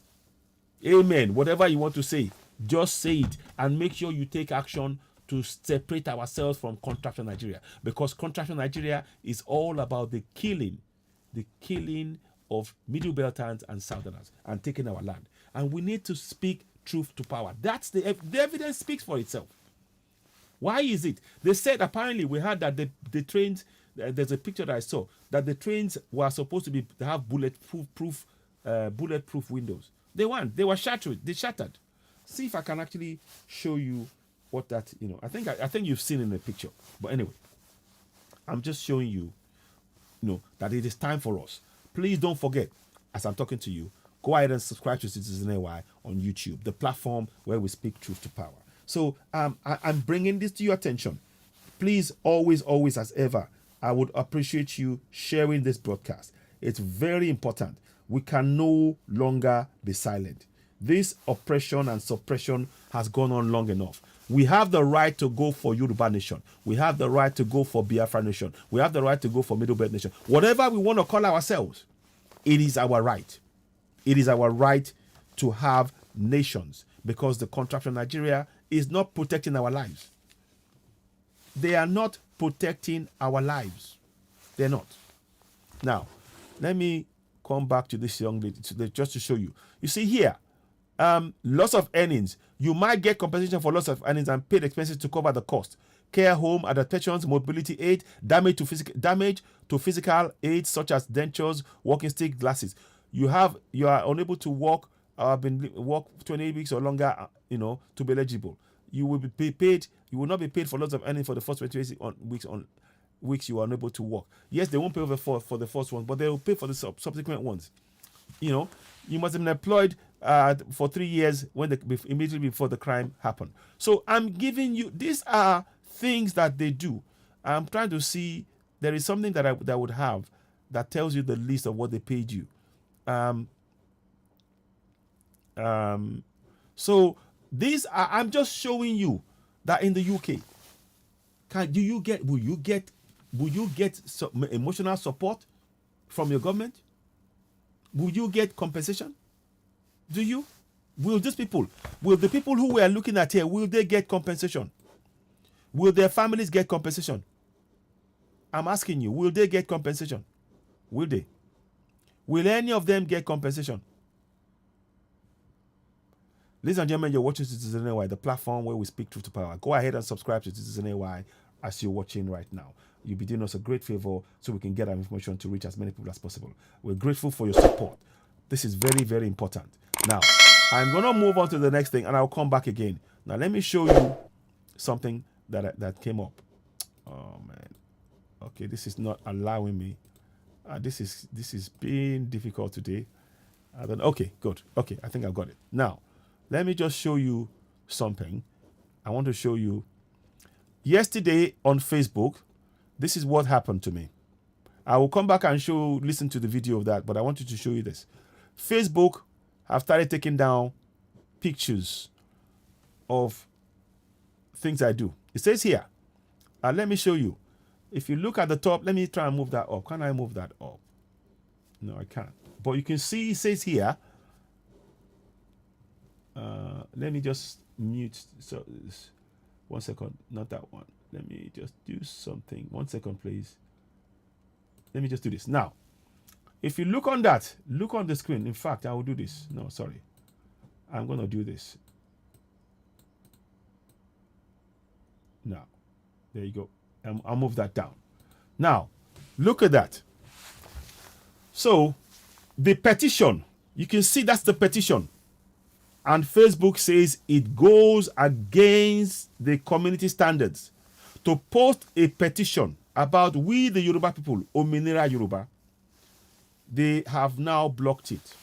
Amen. Whatever you want to say, just say it and make sure you take action to separate ourselves from Contraction Nigeria, because Contraction Nigeria is all about the killing of Middle Beltans and Southerners and taking our land. And we need to speak truth to power. That's the evidence speaks for itself. Why is it? They said apparently we heard that the trains. There's a picture that I saw that the trains were supposed to have bulletproof windows. They weren't. They were shattered. They shattered. See if I can actually show you what that, you know. I think you've seen in the picture. But anyway, I'm just showing you, that it is time for us. Please don't forget, as I'm talking to you, go ahead and subscribe to Citizen AY on YouTube, the platform where we speak truth to power. So I'm bringing this to your attention. Please, always, as ever, I would appreciate you sharing this broadcast. It's very important. We can no longer be silent. This oppression and suppression has gone on long enough. We have the right to go for Yoruba Nation. We have the right to go for Biafra Nation. We have the right to go for Middle Belt Nation. Whatever we want to call ourselves, it is our right. It is our right to have nations, because the Contraction Nigeria is not protecting our lives. They are not protecting our lives. They're not. Now, let me come back to this young lady just to show you. You see here, loss of earnings. You might get compensation for loss of earnings and paid expenses to cover the cost. Care home adaptations, mobility aid, damage to physical aids such as dentures, walking stick, glasses. You are unable to walk, walk 28 weeks or longer, to be eligible. You will be paid. You will not be paid for loss of earnings for the first 28 weeks you are unable to work. Yes, they won't pay for the first one, but they will pay for the subsequent ones. You must have been employed for 3 years immediately before the crime happened. So I'm giving you, these are things that they do. I'm trying to see, there is something that I would have that tells you the list of what they paid you. So these are, I'm just showing you that in the UK, will you get emotional support from your government? Will you get compensation? Do you? Will these people, will the people who we are looking at here, will they get compensation? Will their families get compensation? I'm asking you, will they get compensation? Will they? Will any of them get compensation? Ladies and gentlemen, you're watching Citizen AY, the platform where we speak truth to power. Go ahead and subscribe to Citizen AY as you're watching right now. You'll be doing us a great favor so we can get our information to reach as many people as possible. We're grateful for your support. This is very, very important. Now, I'm going to move on to the next thing and I'll come back again. Now, let me show you something that came up. Oh, man. Okay, this is not allowing me. This is being difficult today. Okay, good. Okay, I think I've got it. Now, let me just show you something. I want to show you. Yesterday on Facebook, this is what happened to me. I will come back and listen to the video of that, but I wanted to show you this. Facebook have started taking down pictures of things I do. It says here, let me show you. If you look at the top, let me try and move that up. Can I move that up? No, I can't. But you can see it says here, let me just mute. So 1 second, not that one. Let me just do something. 1 second, please. Let me just do this. Now, if you look on that, look on the screen. In fact, I will do this. No, sorry. I'm going to do this. Now, there you go. I'll move that down. Now, look at that. So, the petition, you can see that's the petition. And Facebook says it goes against the community standards to post a petition about we, the Yoruba people, Ominira Yoruba. They have now blocked it.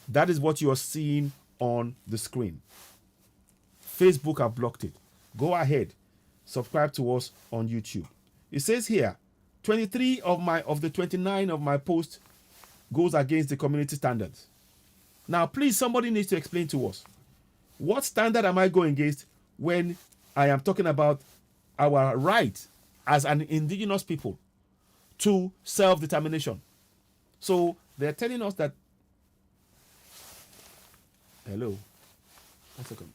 That is what you are seeing on the screen. Facebook have blocked it. Go ahead, subscribe to us on YouTube. It says here, 23 of the 29 of my posts goes against the community standards. Now, please, somebody needs to explain to us, what standard am I going against when I am talking about our right as an indigenous people to self-determination? So they're telling us that, hello, 1 second.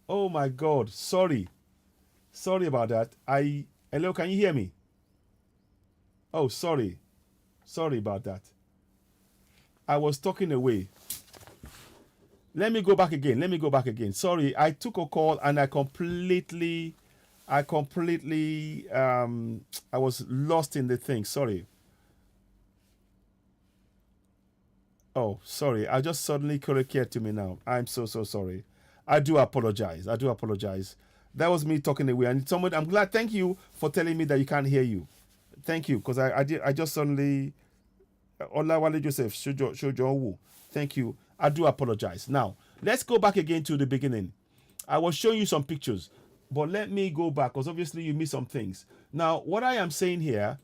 Oh my God. Sorry. Sorry about that. Hello, can you hear me? Oh, sorry. Sorry about that. I was talking away. Let me go back again. Let me go back again. Sorry, I took a call and I was lost in the thing. Sorry. Oh, sorry. I just suddenly occurred to me now. I'm so sorry. I do apologize. I do apologize. That was me talking away. And someone, I'm glad. Thank you for telling me that you can't hear you. Thank you, because I just suddenly Olawale Joseph Shojo. Thank you. I do apologize. Now let's go back again to the beginning. I was showing you some pictures, but let me go back because obviously you missed some things. Now, what I am saying here,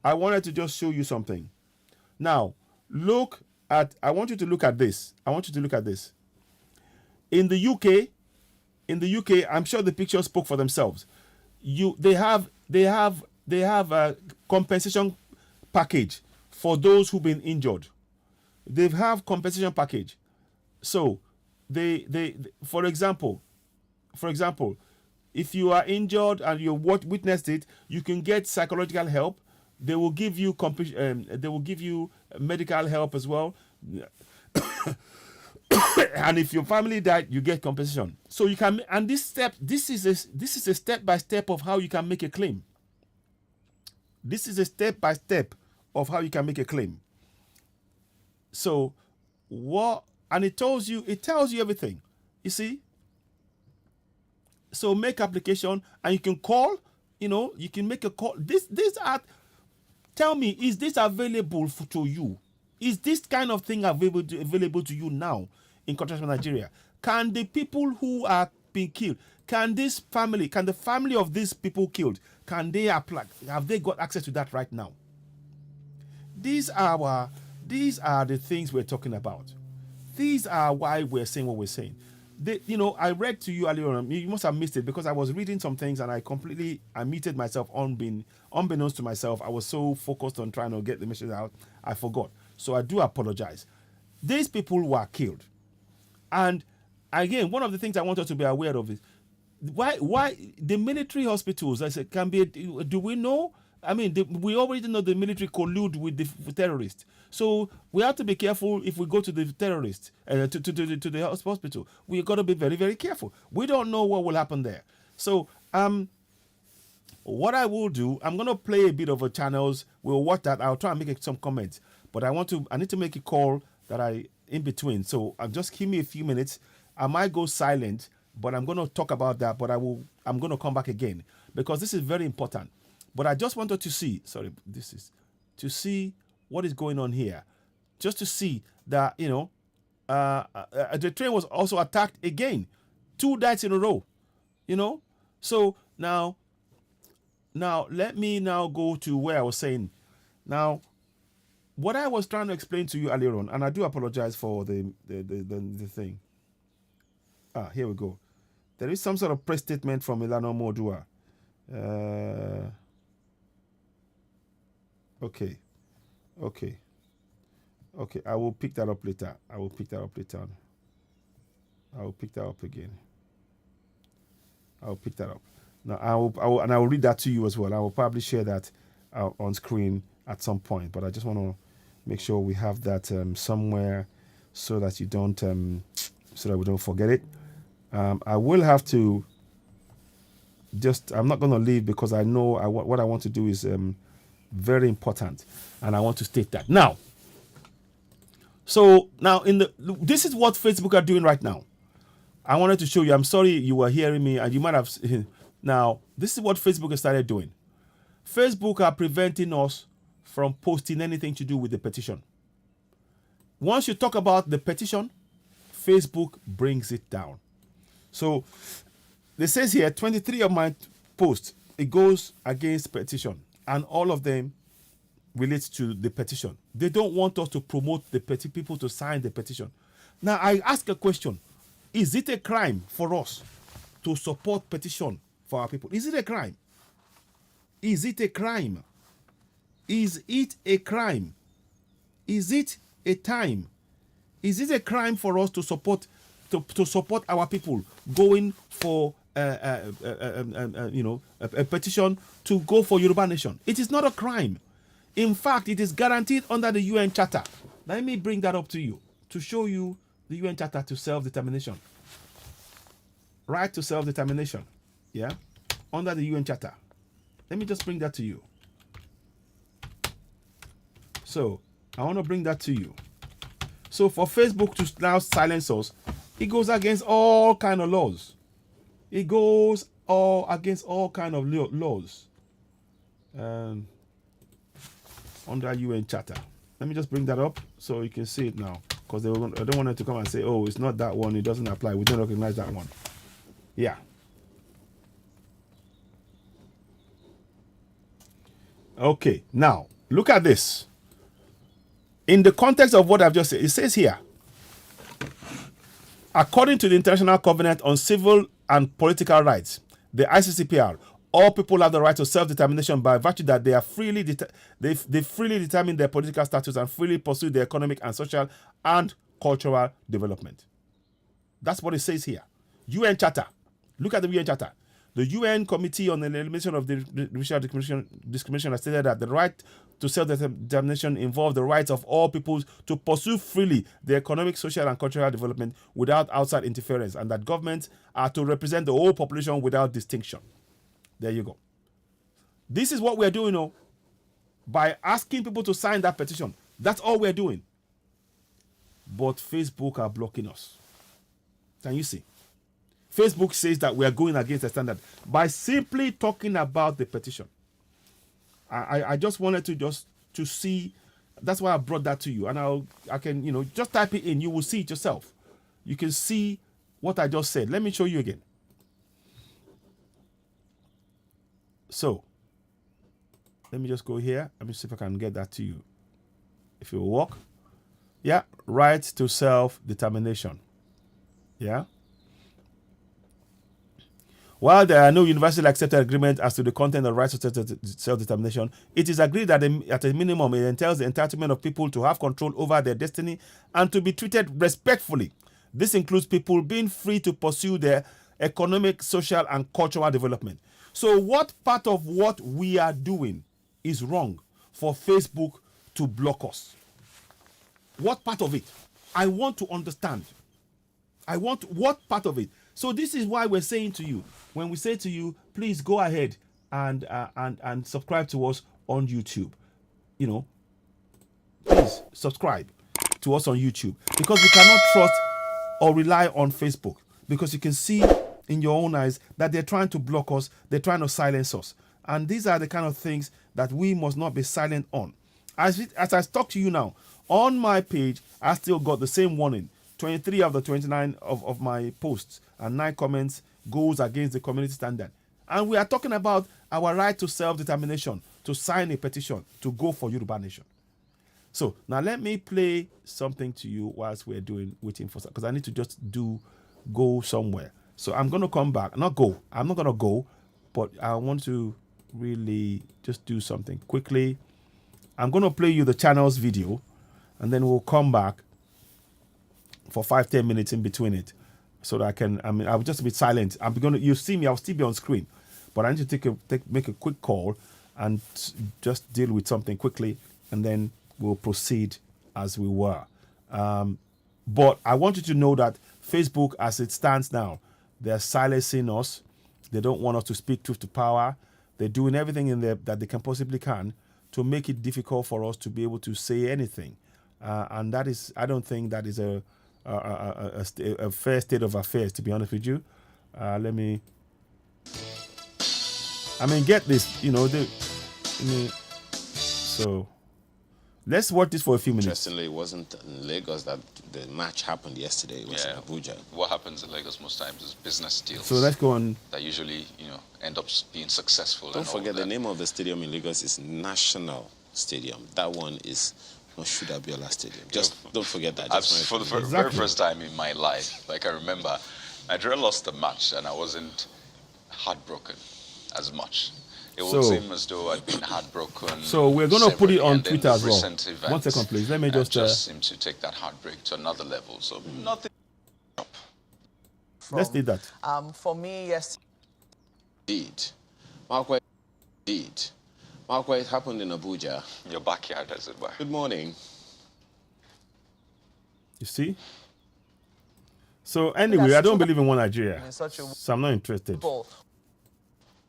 I wanted to just show you something. Now, I want you to look at this. I want you to look at this. In the UK, I'm sure the pictures spoke for themselves. They have a compensation package for those who've been injured. They have compensation package. So they for example, if you are injured and you witnessed it, you can get psychological help. They will give you medical help as well. And if your family died, you get compensation. So you can, and this is a step by step of how you can make a claim. This is a step by step of how you can make a claim. So and it tells you everything. You see? So make application and you can call, you can make a call. Tell me, is this available to you? Is this kind of thing available to you now in Contraction, Nigeria? Can the people who are being killed, can the family of these people killed, can they apply? Have they got access to that right now? These are the things we're talking about. These are why we're saying what we're saying. I read to you earlier on. You must have missed it because I was reading some things and I muted myself unbeknownst to myself. I was so focused on trying to get the message out, I forgot. So I do apologize. These people were killed. And again, one of the things I want us to be aware of is why the military hospitals, I said, can be, do we know? I mean, we already know the military collude with the terrorists. So we have to be careful if we go to the terrorists, to the hospital. We've got to be very, very careful. We don't know what will happen there. So what I will do, I'm going to play a bit of a channels. We'll watch that. I'll try and make some comments. But I need to make a call in between. So just give me a few minutes. I might go silent, but I'm going to talk about that. But I'm going to come back again because this is very important. But I just wanted to see, to see what is going on here. Just to see that, the train was also attacked again. 2 nights in a row, So now let me now go to where I was saying. Now, what I was trying to explain to you earlier on, and I do apologize for the thing. Here we go. There is some sort of press statement from Ilana Modua. Okay. I will pick that up later. I will pick that up again. I'll pick that up. Now I will read that to you as well. I will probably share that on screen at some point. But I just want to make sure we have that somewhere so that we don't forget it. I will have to I'm not going to leave because I know what I want to do is very important, and I want to state that now. So now this is what Facebook are doing right now. I wanted to show you. I'm sorry you were hearing me, and you might have. Now this is what Facebook has started doing. Facebook are preventing us from posting anything to do with the petition. Once you talk about the petition, Facebook brings it down. So it says here 23 of my posts, it goes against petition. And all of them relate to the petition. They don't want us to promote the people to sign the petition. Now, I ask a question. Is it a crime for us to support petition for our people? Is it a crime? Is it a crime? Is it a crime? Is it a time? Is it a crime for us to support to support our people going for a petition to go for Yoruba Nation. It is not a crime. In fact, it is guaranteed under the UN Charter. Let me bring that up to you to show you the UN Charter to self-determination. Right to self-determination. Yeah? Under the UN Charter. Let me just bring that to you. So, I want to bring that to you. So, for Facebook to now silence us, it goes against all kind of laws. It goes against all kind of laws. Under UN Charter. Let me just bring that up so you can see it now. Because I don't want them to come and say, oh, it's not that one. It doesn't apply. We don't recognize that one. Yeah. Okay. Now, look at this. In the context of what I've just said, it says here, according to the International Covenant on Civil and Political Rights, the ICCPR, all people have the right to self-determination by virtue that they are freely they freely determine their political status and freely pursue their economic and social and cultural development. That's what it says here. UN Charter. Look at the UN Charter. The UN Committee on the Elimination of Racial Discrimination has stated that the right to self-determination involves the rights of all peoples to pursue freely their economic, social, and cultural development without outside interference, and that governments are to represent the whole population without distinction. There you go. This is what we're doing by asking people to sign that petition. That's all we're doing. But Facebook are blocking us. Can you see? Facebook says that we are going against the standard by simply talking about the petition. I just wanted to see. That's why I brought that to you. And I can just type it in. You will see it yourself. You can see what I just said. Let me show you again. So, let me just go here. Let me see if I can get that to you. If it will work. Yeah, right to self-determination. Yeah. While there are no universally accepted agreements as to the content of rights to self-determination, it is agreed that at a minimum it entails the entitlement of people to have control over their destiny and to be treated respectfully. This includes people being free to pursue their economic, social, and cultural development. So what part of what we are doing is wrong for Facebook to block us? What part of it? I want to understand. What part of it? So this is why we're saying to you, when we say to you, please go ahead and subscribe to us on YouTube. Please subscribe to us on YouTube, because we cannot trust or rely on Facebook, because you can see in your own eyes that they're trying to block us, they're trying to silence us. And these are the kind of things that we must not be silent on. As I talk to you now, on my page, I still got the same warning. 23 of the 29 of my posts and 9 comments goes against the community standard. And we are talking about our right to self-determination, to sign a petition, to go for Yoruba Nation. So now let me play something to you whilst we're waiting for, because I need to just go somewhere. So I'm going to come back. I'm not going to go, but I want to really just do something quickly. I'm going to play you the channel's video, and then we'll come back for 5-10 minutes in between it, so that I'll just be silent. You see me, I'll still be on screen, but I need to make a quick call and just deal with something quickly, and then we'll proceed as we were. But I want you to know that Facebook, as it stands now, they're silencing us. They don't want us to speak truth to power. They're doing everything in there that they can possibly can to make it difficult for us to be able to say anything. And that is, I don't think that is a fair state of affairs, to be honest with you. Get this, so let's watch this for a few minutes. Interestingly, it wasn't in Lagos that the match happened yesterday. It was in Abuja. What happens in Lagos most times is business deals. So let's go on. That usually, end up being successful. Don't forget the name of the stadium in Lagos is National Stadium. That one is not Shudabiola Stadium. Just don't forget that. For the very first time in my life, like I remember, Nigeria lost the match and I wasn't heartbroken as much. It would seem as though I'd been heartbroken. So we're going to put it on Twitter as well. Events, 1 second, please. Let me just seem to take that heartbreak to another level. So nothing. from. Let's need that. For me, yes. Indeed. Mark, indeed. Mark, it happened in Abuja. Your backyard, as it were. Good morning. You see? So anyway, I don't believe in one Nigeria. In such a So I'm not interested.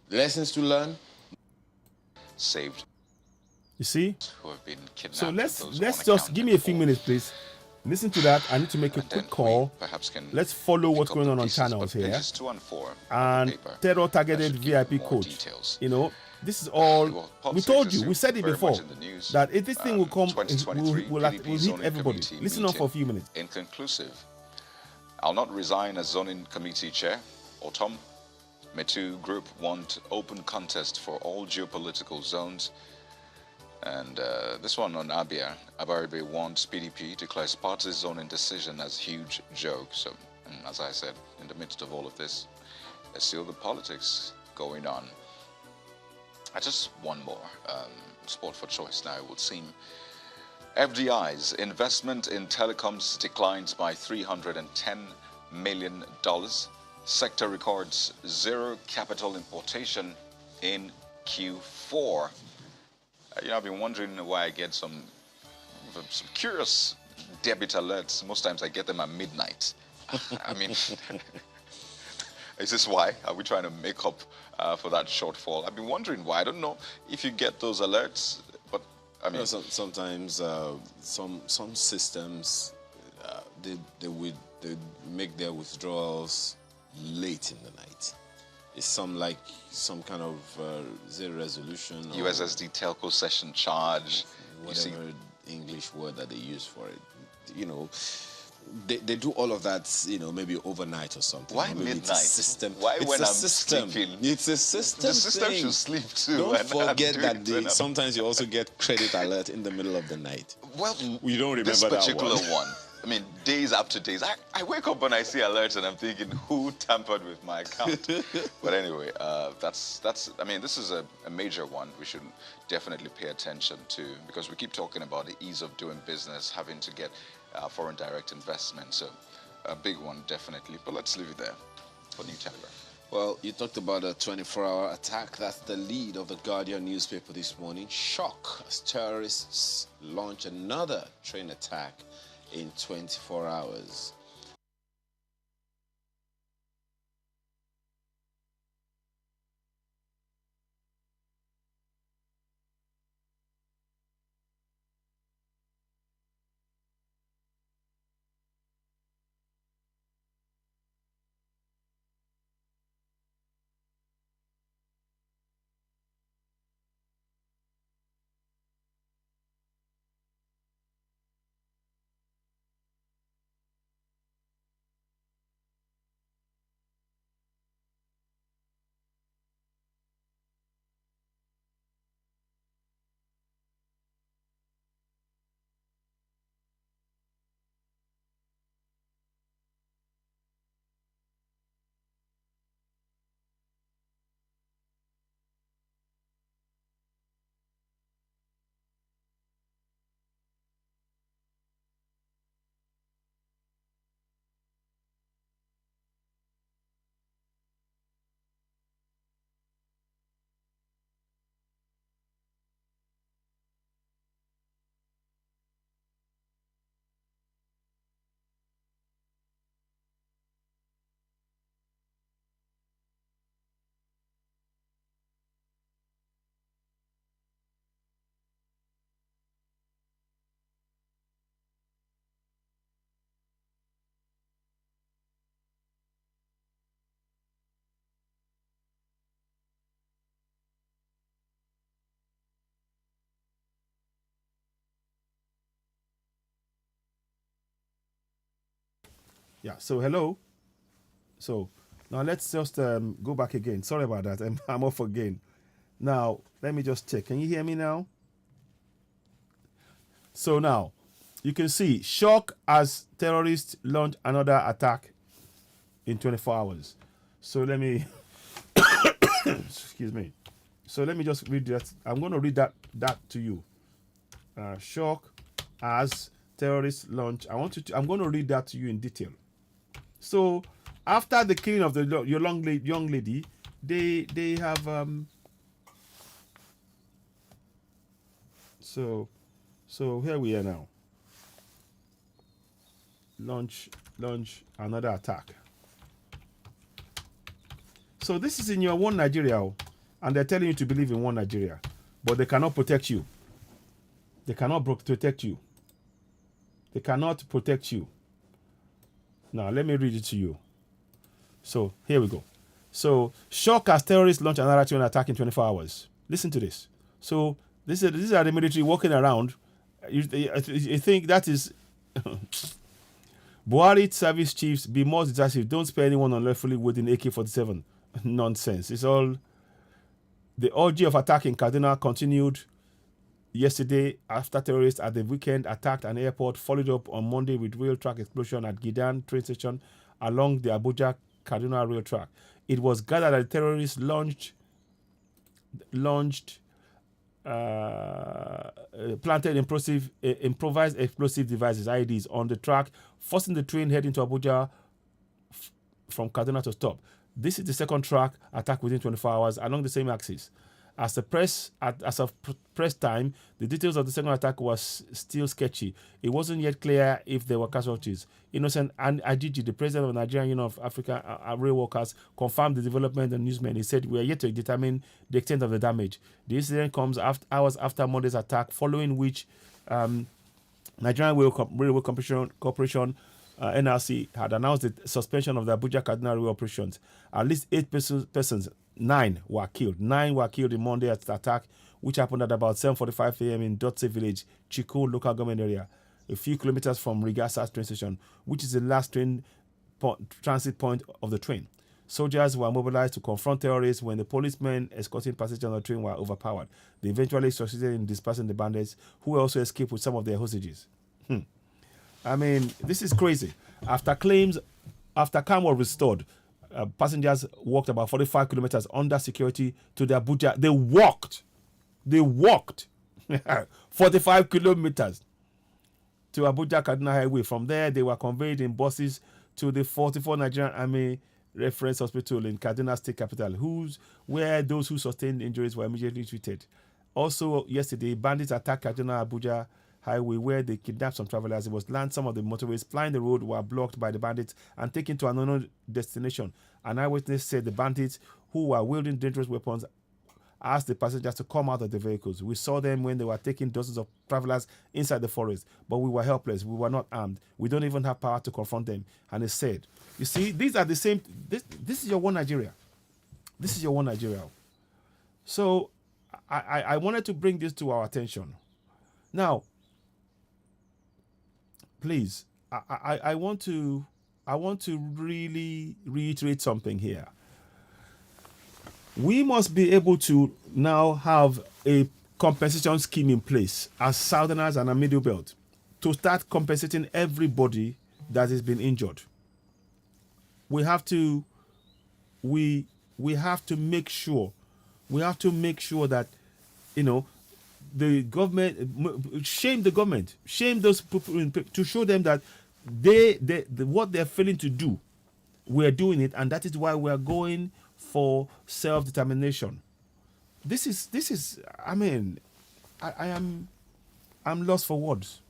Lessons to learn. Saved. You see? Who have been kidnapped. So those who let's wanna just count give them me a few for. minutes, please. Listen to that. I need to make a And then quick call. we perhaps can Let's follow pick what's up going the on pieces, channels but here. pages 2 and 4 of the And paper, terror that targeted should give VIP more code. details. You know, this is all. Well, We politics told is you, we still said it very before, much in the news. that if this thing will come, 2023 will PDP hit zoning everybody. committee Listen up for a meeting few minutes. Inconclusive. I'll not resign as zoning committee chair. Autumn. Metu Group want open contest for all geopolitical zones. And this one on Abia. Abaribe wants PDP declares party zoning decision as huge joke. So, as I said, in the midst of all of this, there's still the politics going on. I just one more sport for choice now, it would seem. FDI's investment in telecoms declines by $310 million. Sector records zero capital importation in Q4. I've been wondering why I get some curious debit alerts. Most times I get them at midnight. I mean, is this why? Are we trying to make up for that shortfall? I've been wondering why. I don't know if you get those alerts, but I mean, sometimes some systems they make their withdrawals late in the night. It's some kind of zero resolution. Or USSD telco session charge. Whatever English word that they use for it. You know, they do all of that, maybe overnight or something. Why maybe midnight? It's a system. Why it's when a I'm system. sleeping? It's a system. The system thing. should sleep too. Don't forget and that sometimes you also get credit alert in the middle of the night. Well, we don't remember this particular one. I mean, days after days. I wake up and I see alerts and I'm thinking, who tampered with my account? But anyway, that's. I mean, this is a major one. We should definitely pay attention to because we keep talking about the ease of doing business, having to get foreign direct investment. So, a big one definitely. But let's leave it there for New Telegraph. Well, you talked about a 24-hour attack. That's the lead of the Guardian newspaper this morning. Shock as terrorists launch another train attack in 24 hours. Yeah. So hello. So now let's just go back again. Sorry about that. I'm off again. Now let me just check. Can you hear me now? So now you can see shock as terrorists launch another attack in 24 hours. So let me excuse me. So let me just read that. I'm going to read that to you. Shock as terrorists launch. I'm going to read that to you in detail. So after the killing of your young lady, they have so here we are now. Launch another attack. So this is in your one Nigeria, and they're telling you to believe in one Nigeria, but they cannot protect you. They cannot protect you. They cannot protect you. Now let me read it to you. So here we go. So shock as terrorists launch another drone attack in 24 hours. Listen to this. So these are the military walking around. You think that is Buhari service chiefs, be more decisive. Don't spare anyone unlawfully wielding AK-47. Nonsense. It's all. The orgy of attack in Kaduna continued yesterday after terrorists at the weekend attacked an airport, followed up on Monday with rail track explosion at Gidan train station along the Abuja-Kaduna rail track. It was gathered that the terrorists planted improvised explosive devices, IEDs, on the track, forcing the train heading to Abuja from Kaduna to stop. This is the second track attack within 24 hours along the same axis. As of press time, the details of the second attack was still sketchy. It wasn't yet clear if there were casualties. Innocent Ajiji, the president of the Nigerian Union of Africa Rail Workers, confirmed the development and newsmen. He said, "We are yet to determine the extent of the damage." The incident comes hours after Monday's attack, following which Nigerian Railway Corporation NRC had announced the suspension of the Abuja-Kaduna rail operations. At least 8 persons, 9 were killed. 9 were killed in Monday's attack, which happened at about 7:45 a.m. in Dotse village, Chiku local government area, a few kilometers from Rigasa train station, which is the last transit point of the train. Soldiers were mobilized to confront terrorists when the policemen escorting passengers on the train were overpowered. They eventually succeeded in dispersing the bandits, who also escaped with some of their hostages. I mean, this is crazy. After calm was restored, passengers walked about 45 kilometers under security to the Abuja. They walked 45 kilometers to Abuja-Kaduna Highway. From there, they were conveyed in buses to the 44 Nigerian Army Reference Hospital in Kaduna State Capital, where those who sustained injuries were immediately treated. Also, yesterday, bandits attacked Kaduna-Abuja Highway, where they kidnapped some travelers. It was land. Some of the motorways plying the road were blocked by the bandits and taken to an unknown destination. An eyewitness said the bandits, who were wielding dangerous weapons, asked the passengers to come out of the vehicles. We saw them when they were taking dozens of travelers inside the forest, but we were helpless. We were not armed. We don't even have power to confront them. And he said, you see, these are the same. This is your one Nigeria. This is your one Nigeria. So I wanted to bring this to our attention. Now, please, I want to really reiterate something here. We must be able to now have a compensation scheme in place as Southerners and a Middle Belt to start compensating everybody that has been injured. We have to make sure that, you know, the government, shame the government, shame those people to show them that what they're failing to do, we're doing it, and that is why we're going for self-determination. This is I mean, I'm lost for words.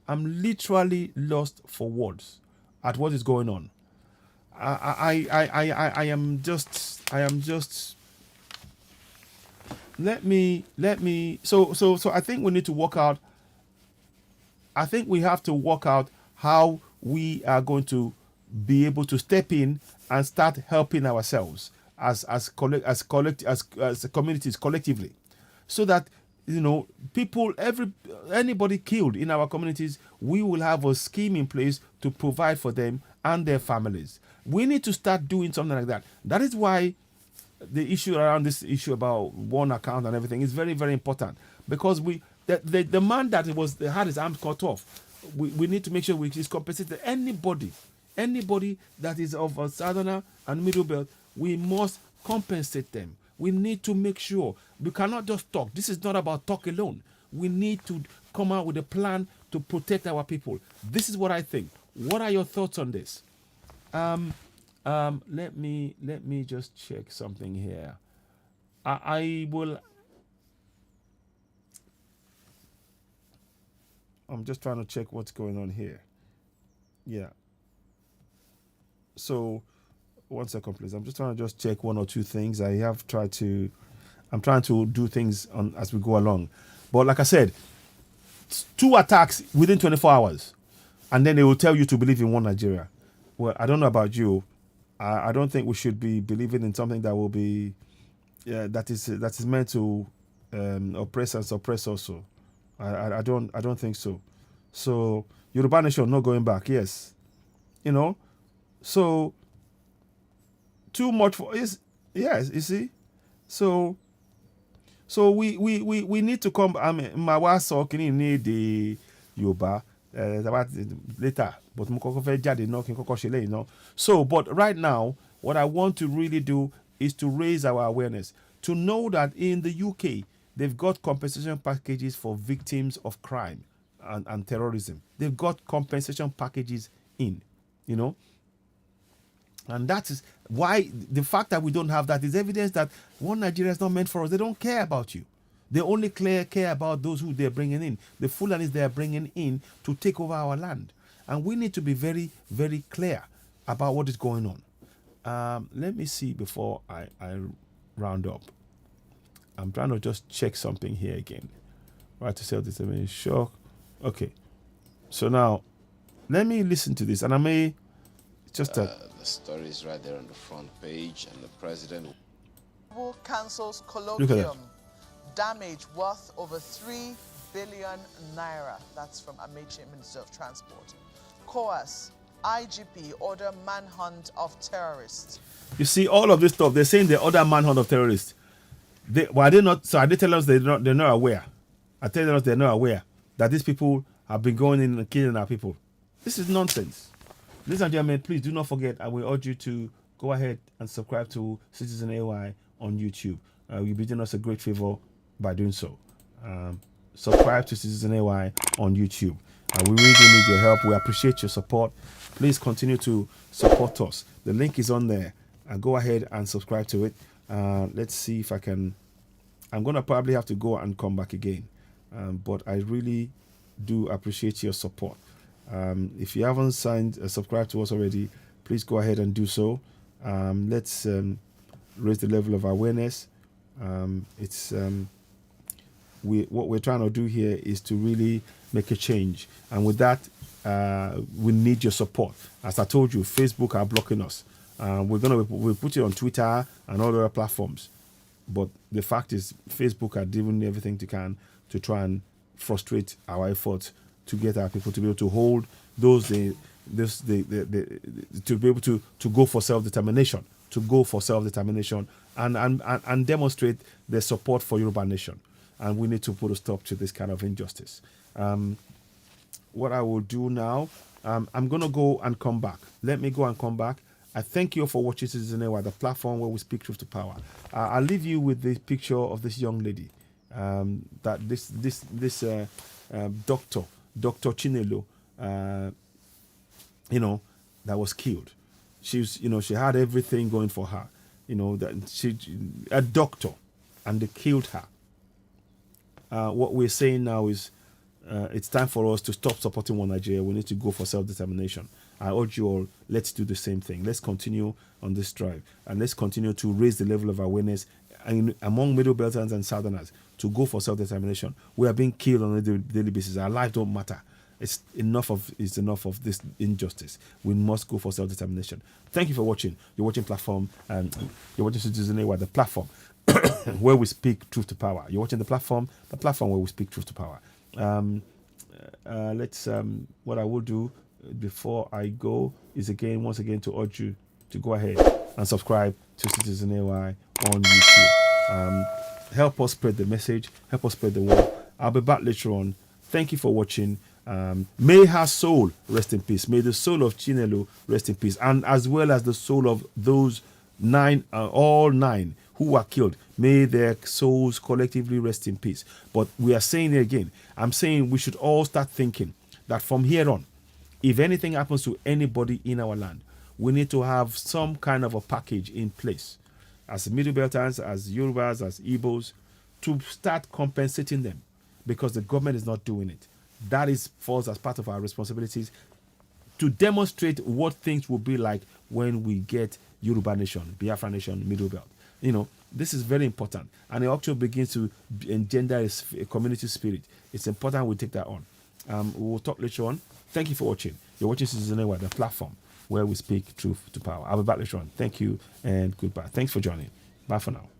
I'm literally lost for words at what is going on. I am just let me so I think we need to work out. I think we have to work out how we are going to be able to step in and start helping ourselves as communities collectively, so that, you know, anybody killed in our communities, we will have a scheme in place to provide for them and their families. We need to start doing something like that. That is why the issue around this issue about one account and everything is very, very important, because the man that had his arms cut off, we need to make sure we is compensated. Anybody that is of a Southerner and Middle Belt, we must compensate them. We need to make sure. We cannot just talk. This is not about talk alone. We need to come out with a plan to protect our people. This is what I think. What are your thoughts on this? Let me just check something here. I will. I'm just trying to check what's going on here. Yeah. So, 1 second, please. I'm just trying to just check one or two things. I have tried to. I'm trying to do things on as we go along, but like I said, 2 attacks within 24 hours, and then they will tell you to believe in one Nigeria. Well, I don't know about you. I don't think we should be believing in something that will be, that is meant to oppress and suppress also. I don't think so. So Yoruba nation not going back. Yes, you know. So too much for is yes. You see. So we need to come. I mean, my wife talking need the Yoruba about later, but mo kọ́kọ́ fẹ́ jáde náà kí n kọ́kọ́ ṣe lẹ́yìn náà. So, but right now, what I want to really do is to raise our awareness to know that in the UK they've got compensation packages for victims of crime and terrorism. They've got compensation packages in, you know. And that is why the fact that we don't have that is evidence that one Nigeria is not meant for us. They don't care about you. They only care about those who they're bringing in. The Fulanis they are bringing in to take over our land. And we need to be very, very clear about what is going on. Let me see before I round up. I'm trying to just check something here again. Right to self-determination. Sure. Okay. So now, let me listen to this. And I may just... the story is right there on the front page, and the president cancels Look at colloquium. Damage worth over 3 billion naira. That's from Amechi, Minister of Transport. COAS, IGP order manhunt of terrorists. You see, all of this stuff, they're saying the other manhunt of terrorists. Are they not? So are they telling us they're not aware? Are telling us they're not aware that these people have been going in and killing our people? This is nonsense. Ladies and gentlemen, please do not forget. I will urge you to go ahead and subscribe to Citizen AY on YouTube. You'll be doing us a great favor by doing so. Subscribe to Citizen AY on YouTube. We really need your help. We appreciate your support. Please continue to support us. The link is on there. Go ahead and subscribe to it. Let's see if I can. I'm going to probably have to go and come back again. But I really do appreciate your support. If you haven't subscribed to us already, please go ahead and do so. Let's raise the level of awareness. What we're trying to do here is to really make a change, and with that, we need your support. As I told you, Facebook are blocking us. We'll put it on Twitter and all other platforms, but the fact is, Facebook are doing everything they can to try and frustrate our efforts to get our people to be able to hold those to be able to go for self-determination, and demonstrate their support for Yoruba nation. And we need to put a stop to this kind of injustice. What I will do now, I'm going to go and come back. Let me go and come back. I thank you for watching Citizen AY, the platform where we speak truth to power. I'll leave you with the picture of this young lady, that this Dr. Chinelo, that was killed. She had everything going for her. That she a doctor, and they killed her. What we're saying now is it's time for us to stop supporting one Nigeria. We need to go for self-determination. I urge you all, let's do the same thing. Let's continue on this drive, and let's continue to raise the level of awareness among Middle Belters and Southerners to go for self-determination. We are being killed on a daily basis. Our lives don't matter. It's enough of this injustice. We must go for self-determination. Thank you for watching. You're watching platform, and you're watching Citizen AY, the platform where we speak truth to power. You're watching the platform where we speak truth to power. What I will do before I go is once again to urge you to go ahead and subscribe to Citizen AY on YouTube. Help us spread the message. Help us spread the word. I'll be back later on. Thank you for watching. May her soul rest in peace. May the soul of Chinelo rest in peace, and as well as the soul of those all nine who were killed. May their souls collectively rest in peace. But we are saying it again. I'm saying we should all start thinking that from here on, if anything happens to anybody in our land, we need to have some kind of a package in place as Middle Belters, as Yorubas, as Igbos, to start compensating them because the government is not doing it. That is falls as part of our responsibilities to demonstrate what things will be like when we get Yoruba Nation, Biafra Nation, Middle Belt. You know, this is very important. And it also begins to engender a community spirit. It's important we take that on. We will talk later on. Thank you for watching. You're watching Citizen Network, the platform where we speak truth to power. I'll be back later on. Thank you and goodbye. Thanks for joining. Bye for now.